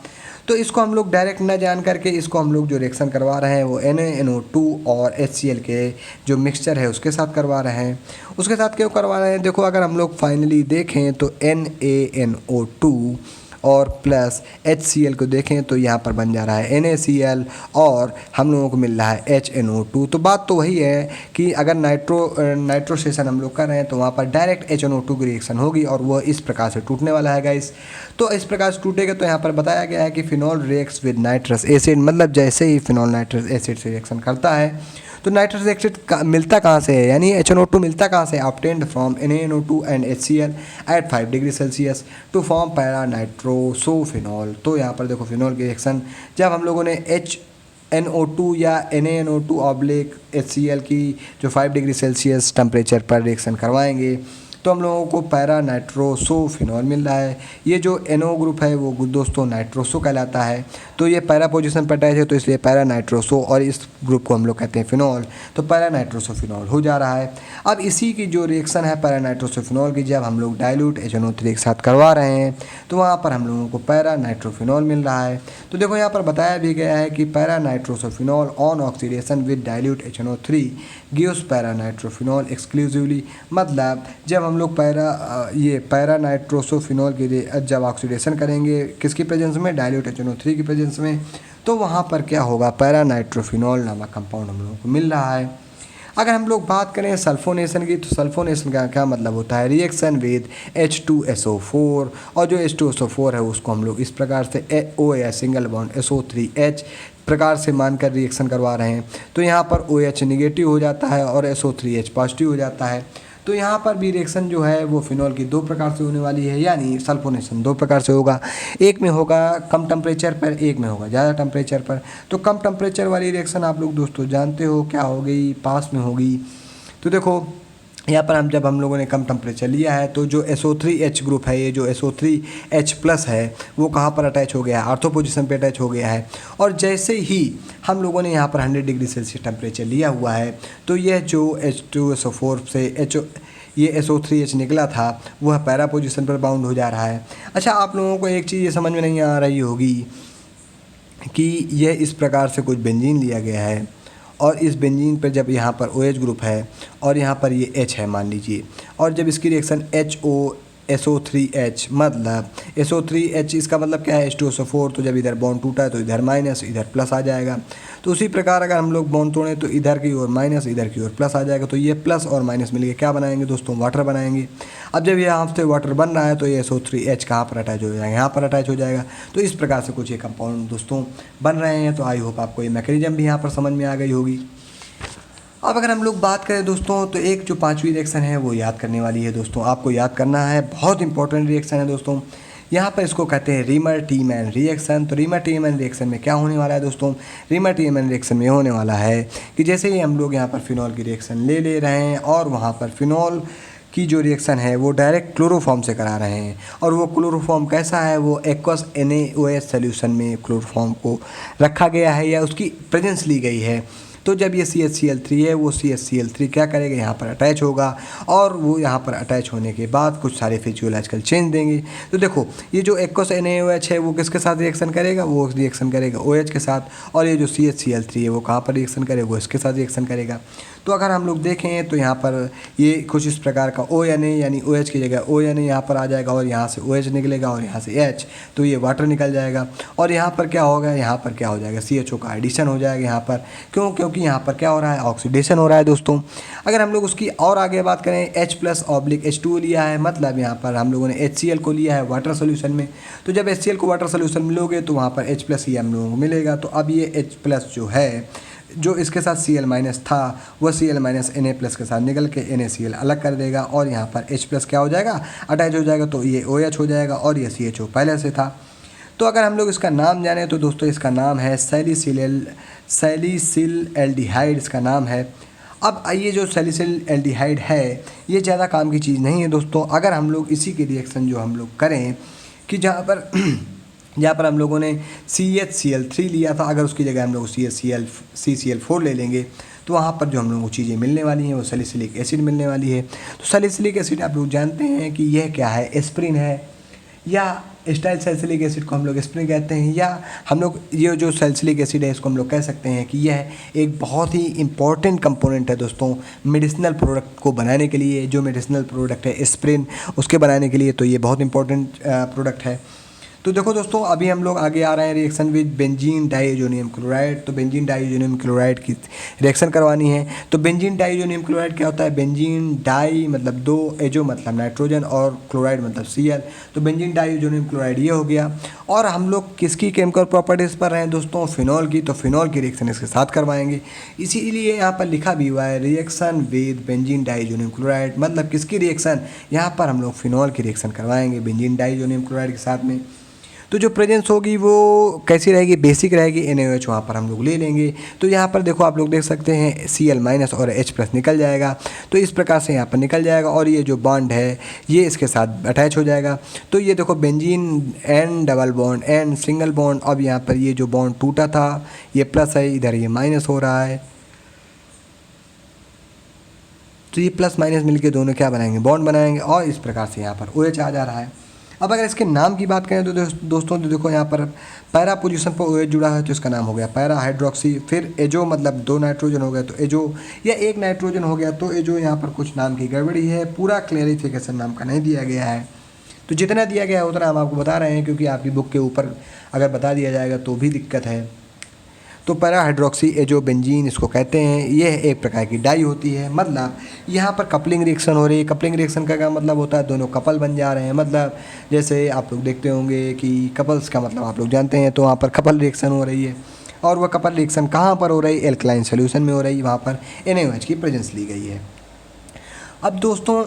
तो इसको हम लोग डायरेक्ट ना जान करके इसको हम लोग जो रिएक्शन करवा रहे हैं वो NaNO2 और HCl के जो मिक्सचर है उसके साथ करवा रहे हैं। उसके साथ क्यों करवा रहे हैं, देखो अगर हम लोग फाइनली देखें तो NaNO2 और प्लस HCl को देखें तो यहाँ पर बन जा रहा है NaCl और हम लोगों को मिल रहा है HNO2। तो बात तो वही है कि अगर नाइट्रोसेशन हम लोग कर रहे हैं तो वहाँ पर डायरेक्ट HNO2 की रिएक्शन होगी और वह इस प्रकार से टूटने वाला है गाइस। तो इस प्रकार से टूटेगा। तो यहाँ पर बताया गया है कि phenol reacts with nitrous acid, मतलब जैसे ही फिनॉल नाइट्रस एसिड से रिएक्शन करता है तो नाइट्रस एसिड मिलता कहाँ से है, यानी HNO2 मिलता कहाँ से, obtained from NaNO2 and HCl at 5 degree Celsius to form para nitrosophenol. तो यहाँ पर देखो फिनॉल की रिएक्शन जब हम लोगों ने NO2 या NaNO2 ऑब्लिक HCl की जो 5 डिग्री सेल्सियस टेम्परेचर पर रिएक्शन करवाएंगे तो हम लोगों को पैरा नाइट्रोसोफिनॉल मिल रहा है। ये जो NO ग्रुप है वो दोस्तों नाइट्रोसो कहलाता है। तो ये पैरा पोजीशन पर अटैच है तो इसलिए पैरा नाइट्रोसो, और इस ग्रुप को हम लोग कहते हैं फिनॉल। तो पैरा नाइट्रोसोफिनॉल हो जा रहा है। अब इसी की जो रिएक्शन है पैरा नाइट्रोसोफिनॉल की, जब हम लोग डाइल्यूट HNO3 के साथ करवा रहे हैं तो वहाँ पर हम लोगों को पैरा नाइट्रोफिनॉल मिल रहा है। तो देखो यहाँ पर बताया भी गया है कि para nitrosophenol on oxidation with dilute HNO3 gives para nitrophenol exclusively, मतलब जब हम लोग पैरा नाइट्रोसोफिनॉल के लिए जब ऑक्सीडेशन करेंगे किसकी प्रेजेंस में, डाइल्यूट HNO3 की प्रेजेंस में, तो वहाँ पर क्या होगा, पैरा नाइट्रोफिनॉल नामक कंपाउंड हम लोगों को मिल रहा है। अगर हम लोग बात करें सल्फोनेशन की, तो सल्फोनेशन का क्या मतलब होता है, रिएक्शन विद H2SO4, और जो H2SO4 है उसको हम लोग इस प्रकार से OH सिंगल बॉन्ड SO3H प्रकार से मानकर रिएक्शन करवा रहे हैं। तो यहाँ पर OH निगेटिव हो जाता है और SO3H पॉजिटिव हो जाता है। तो यहाँ पर भी रिएक्शन जो है वो फिनॉल की दो प्रकार से होने वाली है, यानी सल्फोनेशन दो प्रकार से होगा। एक में होगा कम टेम्परेचर पर, एक में होगा ज़्यादा टेम्परेचर पर। तो कम टेम्परेचर वाली रिएक्शन आप लोग दोस्तों जानते हो क्या होगी, पास में होगी। तो देखो यहाँ पर जब हम लोगों ने कम टेम्परेचर लिया है तो जो SO3H ग्रुप है, ये जो SO3H प्लस है वो कहाँ पर अटैच हो गया है, आर्थो पोजीशन पे अटैच हो गया है। और जैसे ही हम लोगों ने यहाँ पर 100 डिग्री सेल्सियस टेम्परेचर लिया हुआ है तो यह जो H2SO4 से ये SO3H निकला था वह पैरा पोजीशन पर बाउंड हो जा रहा है। अच्छा, आप लोगों को एक चीज़ ये समझ में नहीं आ रही होगी कि यह इस प्रकार से कुछ बेंजीन लिया गया है और इस बेंजीन पर जब यहाँ पर OH ग्रुप है और यहाँ पर ये H है मान लीजिए, और जब इसकी रिएक्शन SO3H, मतलब SO3H इसका मतलब क्या है, H2SO4, तो जब इधर बॉन्ड टूटा है तो इधर माइनस इधर प्लस आ जाएगा। तो उसी प्रकार अगर हम लोग बॉन्ड तोड़ें तो इधर की ओर माइनस इधर की ओर प्लस आ जाएगा। तो ये प्लस और माइनस मिलके क्या बनाएंगे दोस्तों, वाटर बनाएंगे। अब जब यहाँ से वाटर बन रहा है तो ये SO3H कहाँ पर अटैच हो जाएगा, यहाँ पर अटैच हो जाएगा। तो इस प्रकार से कुछ ये कंपाउंड दोस्तों बन रहे हैं। तो आई होप आपको ये मैकेनिज्म भी यहाँ पर समझ में आ गई होगी। अब अगर हम लोग बात करें दोस्तों तो एक जो पांचवी रिएक्शन है वो याद करने वाली है दोस्तों, आपको याद करना है, बहुत इंपॉर्टेंट रिएक्शन है दोस्तों। यहाँ पर इसको कहते हैं रीमर-टीमैन रिएक्शन। तो रीमर-टीमैन रिएक्शन में क्या होने वाला है दोस्तों, रीमर-टीमैन रिएक्शन में होने वाला है कि जैसे ही हम लोग यहाँ पर फिनॉल की रिएक्शन ले रहे हैं और वहाँ पर फिनॉल की जो रिएक्शन है वो डायरेक्ट क्लोरोफॉर्म से करा रहे हैं। और वो क्लोरोफॉर्म कैसा है, वो एक्वस NaOH सोल्यूशन में क्लोरोफॉर्म को रखा गया है या उसकी प्रेजेंस ली गई है। तो जब ये CHCl3 है वो CHCl3 क्या करेगा, यहाँ पर अटैच होगा और वो यहाँ पर अटैच होने के बाद कुछ सारे फिजियोलॉजिकल चेंज देंगे। तो देखो ये जो एक्वस NaOH है वो किसके साथ रिएक्शन करेगा, वो रिएक्शन करेगा OH के साथ, और ये जो CHCl3 है वो कहाँ पर रिएक्शन करेगा, वो इसके साथ रिएक्शन करेगा। तो अगर हम लोग देखें तो यहाँ पर ये कुछ इस प्रकार का ONA यानी OH की जगह ONA यहाँ पर आ जाएगा और यहाँ से OH निकलेगा और यहाँ से H, तो ये वाटर निकल जाएगा। और यहाँ पर क्या होगा, यहाँ पर क्या हो जाएगा, CHO का एडिशन हो जाएगा यहाँ पर। क्योंकि यहाँ पर क्या हो रहा है, ऑक्सीडेशन हो रहा है दोस्तों। अगर हम लोग उसकी और आगे बात करें, H+/H2 लिया है, मतलब यहाँ पर हम लोगों ने HCl को लिया है वाटर सोल्यूशन में। तो जब HCl को वाटर सोल्यूशन में लोगे तो वहाँ पर H+ ही हम लोगों को मिलेगा। तो अब ये H+ जो है, जो इसके साथ Cl- था वो Cl- Na+ के साथ निकल के NaCl अलग कर देगा और यहाँ पर H+ क्या हो जाएगा, अटैच हो जाएगा। तो ये OH हो जाएगा और ये CHO पहले से था। तो अगर हम लोग इसका नाम जाने तो दोस्तों इसका नाम है सैलिसिल एल्डिहाइड, इसका नाम है। अब ये जो सैलिसिल एल्डिहाइड है ये ज़्यादा काम की चीज़ नहीं है दोस्तों। अगर हम लोग इसी के रिएक्शन जो हम लोग करें कि जहाँ पर हम लोगों ने CHCl3 लिया था, अगर उसकी जगह हम लोग CCl4 ले लेंगे तो वहाँ पर जो हम लोगों को चीज़ें मिलने वाली हैं वो सैलिसिलिक एसिड मिलने वाली है। तो सैलिसिलिक एसिड आप लोग जानते हैं कि यह क्या है, एस्प्रिन है, या एस्टाइल सैलिसिलिक एसिड को हम लोग एस्प्रिन कहते हैं, या हम लोग ये जो सैलिसिलिक एसिड है इसको हम लोग कह सकते हैं कि यह एक बहुत ही इंपॉर्टेंट कंपोनेंट है दोस्तों मेडिसिनल प्रोडक्ट को बनाने के लिए। जो मेडिसिनल प्रोडक्ट है एस्प्रिन, उसके बनाने के लिए तो ये बहुत इंपॉर्टेंट प्रोडक्ट है। तो देखो दोस्तों अभी हम लोग आगे आ रहे हैं reaction with benzene diazonium chloride. तो बेंजीन डाइएजोनियम क्लोराइड की रिएक्शन करवानी है। तो बेंजीन डाइएजोनियम क्लोराइड क्या होता है, बेंजीन डाई मतलब दो, एजो मतलब नाइट्रोजन और क्लोराइड मतलब Cl। तो बेंजीन डाइएजोनियम क्लोराइड ये हो गया। और हम लोग किसकी केमिकल प्रॉपर्टीज़ पर हैं दोस्तों, फिनॉल की। तो फिनॉल की रिएक्शन इसके साथ करवाएंगे, इसीलिए यहाँ पर लिखा भी हुआ है reaction with benzene diazonium chloride, मतलब किसकी रिएक्शन, यहाँ पर हम लोग फिनॉल की रिएक्शन करवाएंगे बेंजीन डाइएजोनियम क्लोराइड के साथ में। तो जो प्रेजेंस होगी वो कैसी रहेगी, बेसिक रहेगी, NaOH वहाँ पर हम लोग ले लेंगे। तो यहाँ पर देखो आप लोग देख सकते हैं Cl- और H+ निकल जाएगा। तो इस प्रकार से यहाँ पर निकल जाएगा और ये जो बॉन्ड है ये इसके साथ अटैच हो जाएगा। तो ये देखो benzene N double bond N single bond. अब यहाँ पर ये जो बॉन्ड टूटा था ये प्लस है, इधर ये माइनस हो रहा है। तो ये प्लस माइनस मिलके दोनों क्या बनाएंगे, बॉन्ड बनाएंगे और इस प्रकार से यहाँ पर OH आ जा रहा है। अब अगर इसके नाम की बात करें तो दोस्तों तो देखो यहाँ पर पैरा पोजीशन पर OH जुड़ा है तो इसका नाम हो गया पैरा हाइड्रोक्सी। फिर एजो मतलब दो नाइट्रोजन हो गया तो एजो, या एक नाइट्रोजन हो गया तो एजो। यहाँ पर कुछ नाम की गड़बड़ी है, पूरा क्लैरिफिकेशन नाम का नहीं दिया गया है। तो जितना दिया गया है उतना हम आपको बता रहे हैं, क्योंकि आपकी बुक के ऊपर अगर बता दिया जाएगा तो भी दिक्कत है। तो पैरा हाइड्रोक्सी एजो बेंजीन इसको कहते हैं। यह एक प्रकार की डाई होती है, मतलब यहाँ पर कपलिंग रिएक्शन हो रही है। कपलिंग रिएक्शन का क्या मतलब होता है, दोनों कपल बन जा रहे हैं। मतलब जैसे आप लोग देखते होंगे कि कपल्स का मतलब आप लोग जानते हैं, तो वहाँ पर कपल रिएक्शन हो रही है। और वह कपल रिएक्शन कहाँ पर हो रही है, एल्कलाइन सोल्यूशन में हो रही है, वहाँ पर NaOH की प्रेजेंस ली गई है। अब दोस्तों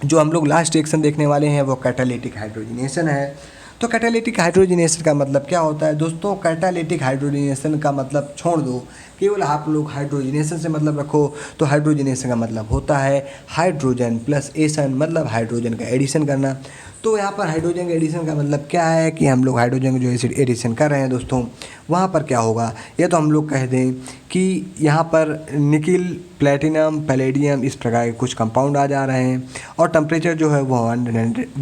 जो हम लोग लास्ट रिएक्शन देखने वाले हैं वो कैटालिटिक हाइड्रोजनेशन है। तो कैटालिटिक हाइड्रोजनेशन का मतलब क्या होता है दोस्तों, कैटालिटिक हाइड्रोजनेशन का मतलब छोड़ दो, केवल आप लोग हाइड्रोजनेशन से मतलब रखो। तो हाइड्रोजनेशन का मतलब होता है हाइड्रोजन प्लस एशन, मतलब हाइड्रोजन का एडिशन करना। तो यहाँ पर हाइड्रोजन के एडिशन का मतलब क्या है कि हम लोग हाइड्रोजन जो एसिड एडिशन कर रहे हैं दोस्तों, वहाँ पर क्या होगा, ये तो हम लोग कह दें कि यहाँ पर निकिल, प्लेटिनम, पैलेडियम इस प्रकार के कुछ कंपाउंड आ जा रहे हैं और टेम्परेचर जो है वो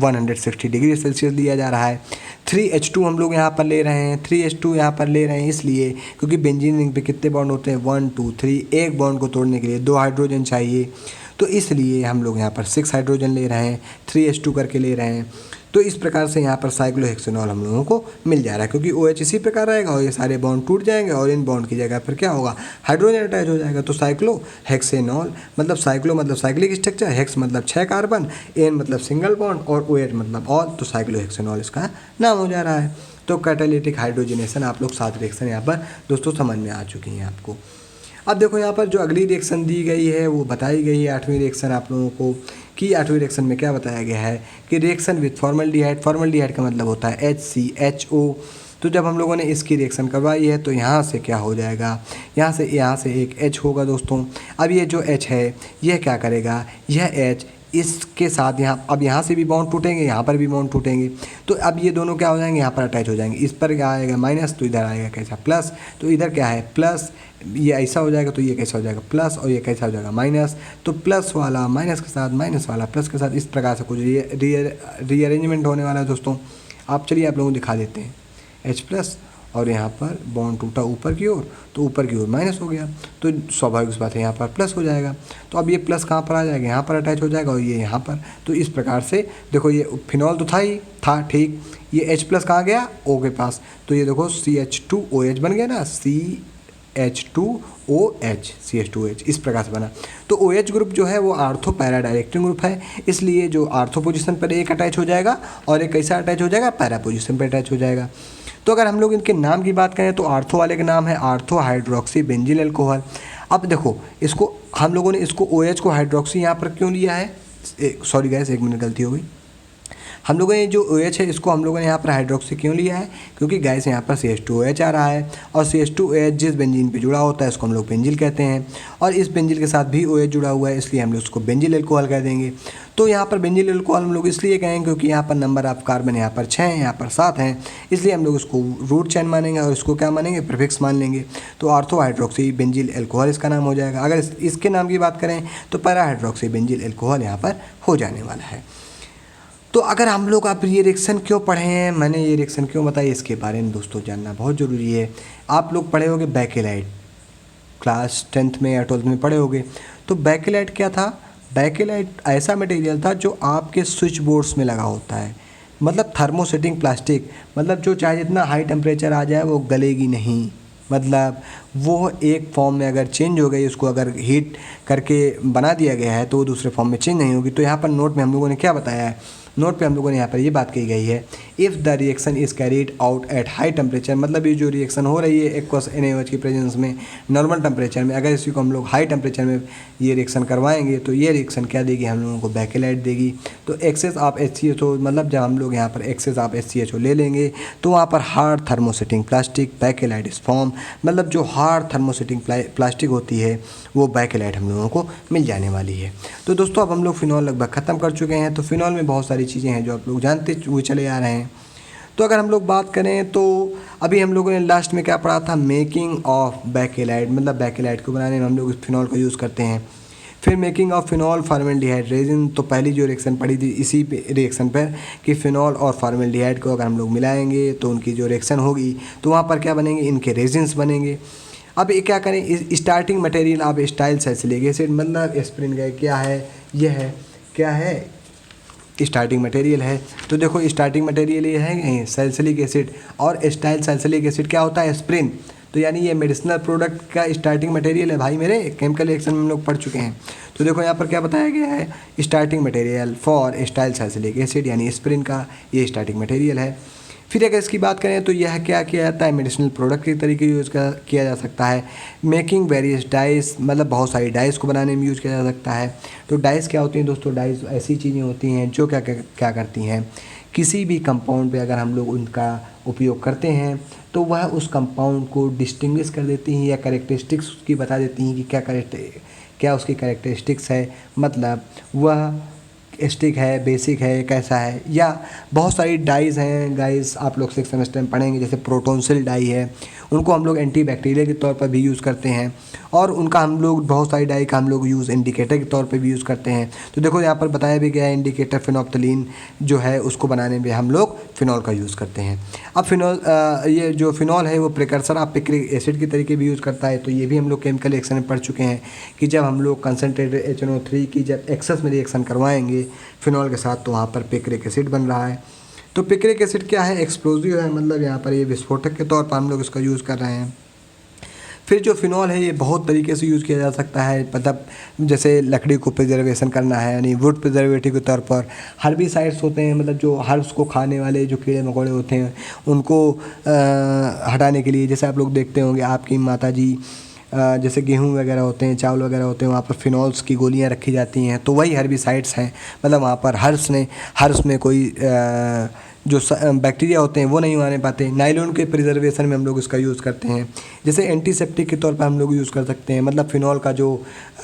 160 डिग्री सेल्सियस लिया जा रहा है। 3H2 हम लोग यहाँ पर ले रहे हैं। 3H2 यहाँ पर ले रहे हैं इसलिए क्योंकि बेंजीन रिंग पे कितने बॉन्ड होते हैं, 1 2 3। एक बॉन्ड को तोड़ने के लिए 2 हाइड्रोजन चाहिए, तो इसलिए हम लोग यहाँ पर 6 हाइड्रोजन ले रहे हैं, 3H2 करके ले रहे हैं। तो इस प्रकार से यहाँ पर साइक्लोहेक्सेनॉल हम लोगों को मिल जा रहा है, क्योंकि OH इसी प्रकार रहेगा और ये सारे बॉन्ड टूट जाएंगे और इन बॉन्ड की जगह फिर क्या होगा, हाइड्रोजन अटैच हो जाएगा। तो साइक्लोहेक्सेनॉल मतलब साइक्लो मतलब साइक्लिक स्ट्रक्चर, हेक्स मतलब 6 कार्बन, N मतलब सिंगल बॉन्ड और OH मतलब ऑल, तो साइक्लोहेक्सेनॉल इसका नाम हो जा रहा है। तो कैटालिटिक हाइड्रोजनेशन आप लोग 7 रिएक्शन यहाँ पर दोस्तों समझ में आ चुकी हैं आपको। अब देखो यहाँ पर जो अगली रिएक्शन दी गई है वो बताई गई है 8वीं रिएक्शन आप लोगों को, कि 8वीं रिएक्शन में क्या बताया गया है कि रिएक्शन विथ फॉर्मल्डिहाइड। फॉर्मल्डिहाइड का मतलब होता है HCHO। तो जब हम लोगों ने इसकी रिएक्शन करवाई है तो यहाँ से क्या हो जाएगा, यहाँ से एक H होगा दोस्तों। अब ये जो H है यह क्या करेगा, यह H इसके साथ यहाँ, अब यहाँ से भी बॉन्ड टूटेंगे, यहाँ पर भी बॉन्ड टूटेंगे, तो अब ये दोनों क्या हो जाएंगे, यहाँ पर अटैच हो जाएंगे। इस पर क्या आएगा माइनस, तो इधर आएगा कैसा प्लस, तो इधर क्या है प्लस, ये ऐसा हो जाएगा तो ये कैसा हो जाएगा प्लस, और ये कैसा हो जाएगा माइनस। तो प्लस वाला माइनस के साथ, माइनस वाला प्लस के साथ, इस प्रकार से कुछ रीअरेंजमेंट होने वाला है दोस्तों। आप चलिए आप लोगों को दिखा देते हैं। H प्लस और यहाँ पर बॉन्ड टूटा ऊपर की ओर, तो ऊपर की ओर माइनस हो गया, तो स्वाभाविक सी बात है यहाँ पर प्लस हो जाएगा। तो अब ये प्लस कहाँ पर आ जाएगा, यहाँ पर अटैच हो जाएगा, और ये यहाँ पर। तो इस प्रकार से देखो, ये फिनॉल तो था ठीक, ये H प्लस कहाँ गया, O के पास, तो ये देखो CH2OH बन गया ना, CH2OH, इस प्रकार से बना। तो OH ग्रुप जो है वो आर्थो पैरा डायरेक्टिंग ग्रुप है, इसलिए जो आर्थो पोजीशन पर एक अटैच हो जाएगा और एक कैसा अटैच हो जाएगा, पैरा पोजीशन पर अटैच हो जाएगा। तो अगर हम लोग इनके नाम की बात करें तो आर्थो वाले का नाम है आर्थो हाइड्रोक्सी बेंजील अल्कोहल। अब देखो इसको हम लोगों ने इसको OH को हाइड्रोक्सी यहाँ पर क्यों लिया है, सॉरी गैस एक मिनट गलती हो गई, हम लोगों ने जो OH है इसको हम लोगों ने यहाँ पर हाइड्रोक्सी क्यों लिया है, क्योंकि गैस यहाँ पर CH2OH आ रहा है, और CH2OH जिस बेंजीन पे जुड़ा होता है उसको हम लोग बेंजील कहते हैं, और इस बेंजील के साथ भी OH जुड़ा हुआ है, इसलिए हम लोग उसको बेंजील अल्कोहल कह देंगे। तो यहाँ पर बेंजील अल्कोहल हम लोग इसलिए कहेंगे क्योंकि यहाँ पर नंबर ऑफ कार्बन यहाँ पर 6 हैं, यहाँ पर 7 हैं, इसलिए हम लोग उसको रूट चेन मानेंगे और इसको क्या मानेंगे, प्रीफिक्स मान लेंगे। तो आर्थो हाइड्रोक्सी बेंजील अल्कोहल इसका नाम हो जाएगा। अगर इसके नाम की बात करें तो पैरा हाइड्रोक्सी बेंजील अल्कोहल यहाँ पर हो जाने वाला है। तो अगर हम लोग आप ये रिएक्शन क्यों पढ़े हैं, मैंने ये रिएक्शन क्यों बताई, इसके बारे में दोस्तों जानना बहुत ज़रूरी है। आप लोग पढ़े होंगे बैकेलाइट, क्लास 10th में या 12th में पढ़े होंगे। तो बैकेलाइट क्या था, बैकेलाइट ऐसा मटेरियल था जो आपके स्विच बोर्ड्स में लगा होता है, मतलब थर्मोसेटिंग प्लास्टिक, मतलब जो चाहे जितना हाई टेम्परेचर आ जाए वो गलेगी नहीं, मतलब वो एक फॉर्म में अगर चेंज हो गई, उसको अगर हीट करके बना दिया गया है तो वो दूसरे फॉर्म में चेंज नहीं होगी। तो यहाँ पर नोट में हम लोगों ने क्या बताया है, नोट पे हम लोगों ने यहाँ पर ये बात कही गई है, if the reaction is carried out at high temperature, मतलब ये जो रिएक्शन हो रही है एक्वस NaOH की प्रेजेंस में नॉर्मल टेम्परेचर में, अगर इसी को हम लोग हाई टेम्परेचर में ये रिएक्शन करवाएंगे तो ये रिएक्शन क्या देगी, हम लोगों को बैकेलाइट देगी। तो एक्सेस ऑफ HCHO, मतलब जब हम लोग यहाँ पर एक्सेस ऑफ HCHO ले लेंगे तो वहाँ पर हार्ड थर्मोसेटिंग प्लास्टिक बैकेलाइट इस फॉर्म, मतलब जो हार्ड थर्मोसेटिंग प्लास्टिक होती है वो बैकेलाइट हम लोगों को मिल जाने वाली है। तो दोस्तों अब हम लोग फिनॉल लगभग ख़त्म कर चुके हैं। तो फिनॉल में बहुत सारी चीज़ें हैं जो आप लोग जानते हुए चले आ रहे हैं। तो अगर हम लोग बात करें तो अभी हम लोगों ने लास्ट में क्या पढ़ा था, मेकिंग ऑफ बैकेलाइट, मतलब बैकेलाइट को बनाने में हम लोग फिनॉल का यूज़ करते हैं। फिर making of phenol formaldehyde resin, तो पहली जो रिएक्शन पढ़ी थी इसी रिएक्शन पर कि फिनॉल और फॉर्मेल्डिहाइड को अगर हम लोग मिलाएंगे तो उनकी जो रिएक्शन होगी तो वहाँ पर क्या बनेंगे, इनके रेजिन्स बनेंगे। अब ये क्या करें, स्टार्टिंग मटेरियल आप स्टाइल सैलिसिलिक एसिड, मतलब एस्पिरिन का क्या है, यह है क्या है, स्टार्टिंग मटेरियल है। तो देखो स्टार्टिंग मटेरियल ये है सैलिसिलिक एसिड, और स्टाइल सैलिसिलिक एसिड क्या होता है, एस्पिरिन। तो यानी ये मेडिसिनल प्रोडक्ट का स्टार्टिंग मटेरियल है भाई मेरे, केमिकल रिएक्शन में हम लोग पढ़ चुके हैं। तो देखो यहाँ पर क्या बताया गया है, starting material for style salicylic acid, यानी एस्पिरिन का ये स्टार्टिंग मटेरियल है। फिर अगर इसकी बात करें तो यह क्या किया जाता है, मेडिसिनल प्रोडक्ट के तरीके यूज़ किया जा सकता है। मेकिंग वेरियस डाइस, मतलब बहुत सारी डाइस को बनाने में यूज़ किया जा सकता है। तो डाइस क्या होती हैं दोस्तों, डाइस ऐसी चीज़ें होती हैं जो क्या करती हैं, किसी भी कंपाउंड पे अगर हम लोग उनका उपयोग करते हैं तो वह उस कंपाउंड को डिस्टिंग्विश कर देती हैं या कैरेक्टरिस्टिक्स उसकी बता देती हैं कि क्या उसकी कैरेक्टरिस्टिक्स है, मतलब वह स्टिक है, बेसिक है, कैसा है। या बहुत सारी डाइज़ हैं गाइस, आप लोग 6th सेमेस्टर में पढ़ेंगे, जैसे प्रोटोनसिल डाई है, उनको हम लोग एंटीबैक्टीरियल के तौर पर भी यूज़ करते हैं, और उनका हम लोग बहुत सारी डाई का हम लोग यूज़ इंडिकेटर के तौर पे भी यूज़ करते हैं। तो देखो यहाँ पर बताया भी गया है, इंडिकेटर फिनोप्थलीन जो है उसको बनाने में हम लोग फिनॉल का यूज़ करते हैं। अब फिनॉल ये जो फिनॉल है वो प्रिकर्सर ऑफ पिक्रिक एसिड के तरीके भी यूज़ करता है। तो ये भी हम लोग केमिकल रिएक्शन में पढ़ चुके हैं कि जब हम लोग कंसनट्रेटेड HNO3 की जब एक्सेस में रिएक्शन करवाएंगे फिनॉल के साथ तो वहाँ पर पिक्रिक एसिड बन रहा है। तो पिक्रिक एसिड क्या है, एक्सप्लोजिव है, मतलब यहाँ पर ये विस्फोटक के तौर पर हम लोग इसका यूज़ कर रहे हैं। फिर जो फिनॉल है ये बहुत तरीके से यूज़ किया जा सकता है, मतलब जैसे लकड़ी को प्रिजर्वेशन करना है, यानी वुड प्रिजर्वेटिव के तौर पर। हर्बिसाइड्स होते हैं, मतलब जो हर्ब्स को खाने वाले जो कीड़े मकोड़े होते हैं उनको हटाने के लिए, जैसे आप लोग देखते होंगे आपकी माता जी जैसे गेहूं वगैरह होते हैं, चावल वगैरह होते हैं, वहाँ पर फिनॉल्स की गोलियाँ रखी जाती हैं, तो वही हर्बिसाइड्स हैं। मतलब वहाँ पर हर्ब्स में कोई जो बैक्टीरिया होते हैं वो नहीं आने पाते। नायलॉन के प्रिजर्वेशन में हम लोग इसका यूज़ करते हैं। जैसे एंटीसेप्टिक के तौर पर हम लोग यूज़ कर सकते हैं, मतलब फिनॉल का जो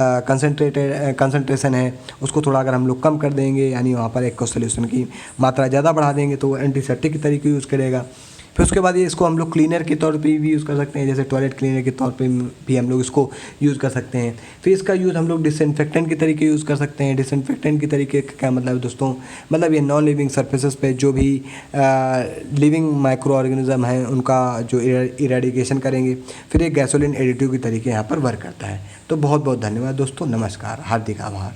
कंसंट्रेशन है उसको थोड़ा अगर हम लोग कम कर देंगे, यानी वहाँ पर एक्वस सॉल्यूशन की मात्रा ज़्यादा बढ़ा देंगे तो एंटीसेप्टिक के तरीके यूज़ करेगा। फिर उसके बाद ये इसको हम लोग क्लीनर के तौर पे भी यूज़ कर सकते हैं, जैसे टॉयलेट क्लीनर के तौर पे भी हम लोग इसको यूज़ कर सकते हैं। फिर इसका यूज़ हम लोग डिसइंफेक्टेंट के तरीके यूज़ कर सकते हैं। डिसइंफेक्टेंट के तरीके का क्या मतलब है दोस्तों, मतलब ये नॉन लिविंग सर्फेसेस पे जो भी लिविंग माइक्रो ऑर्गेनिज्म हैं उनका जो इरेडिकेशन करेंगे। फिर ये गैसोलीन एडिटिव के तरीके यहाँ पर वर्क करता है। तो बहुत बहुत धन्यवाद दोस्तों, नमस्कार, हार्दिक आभार।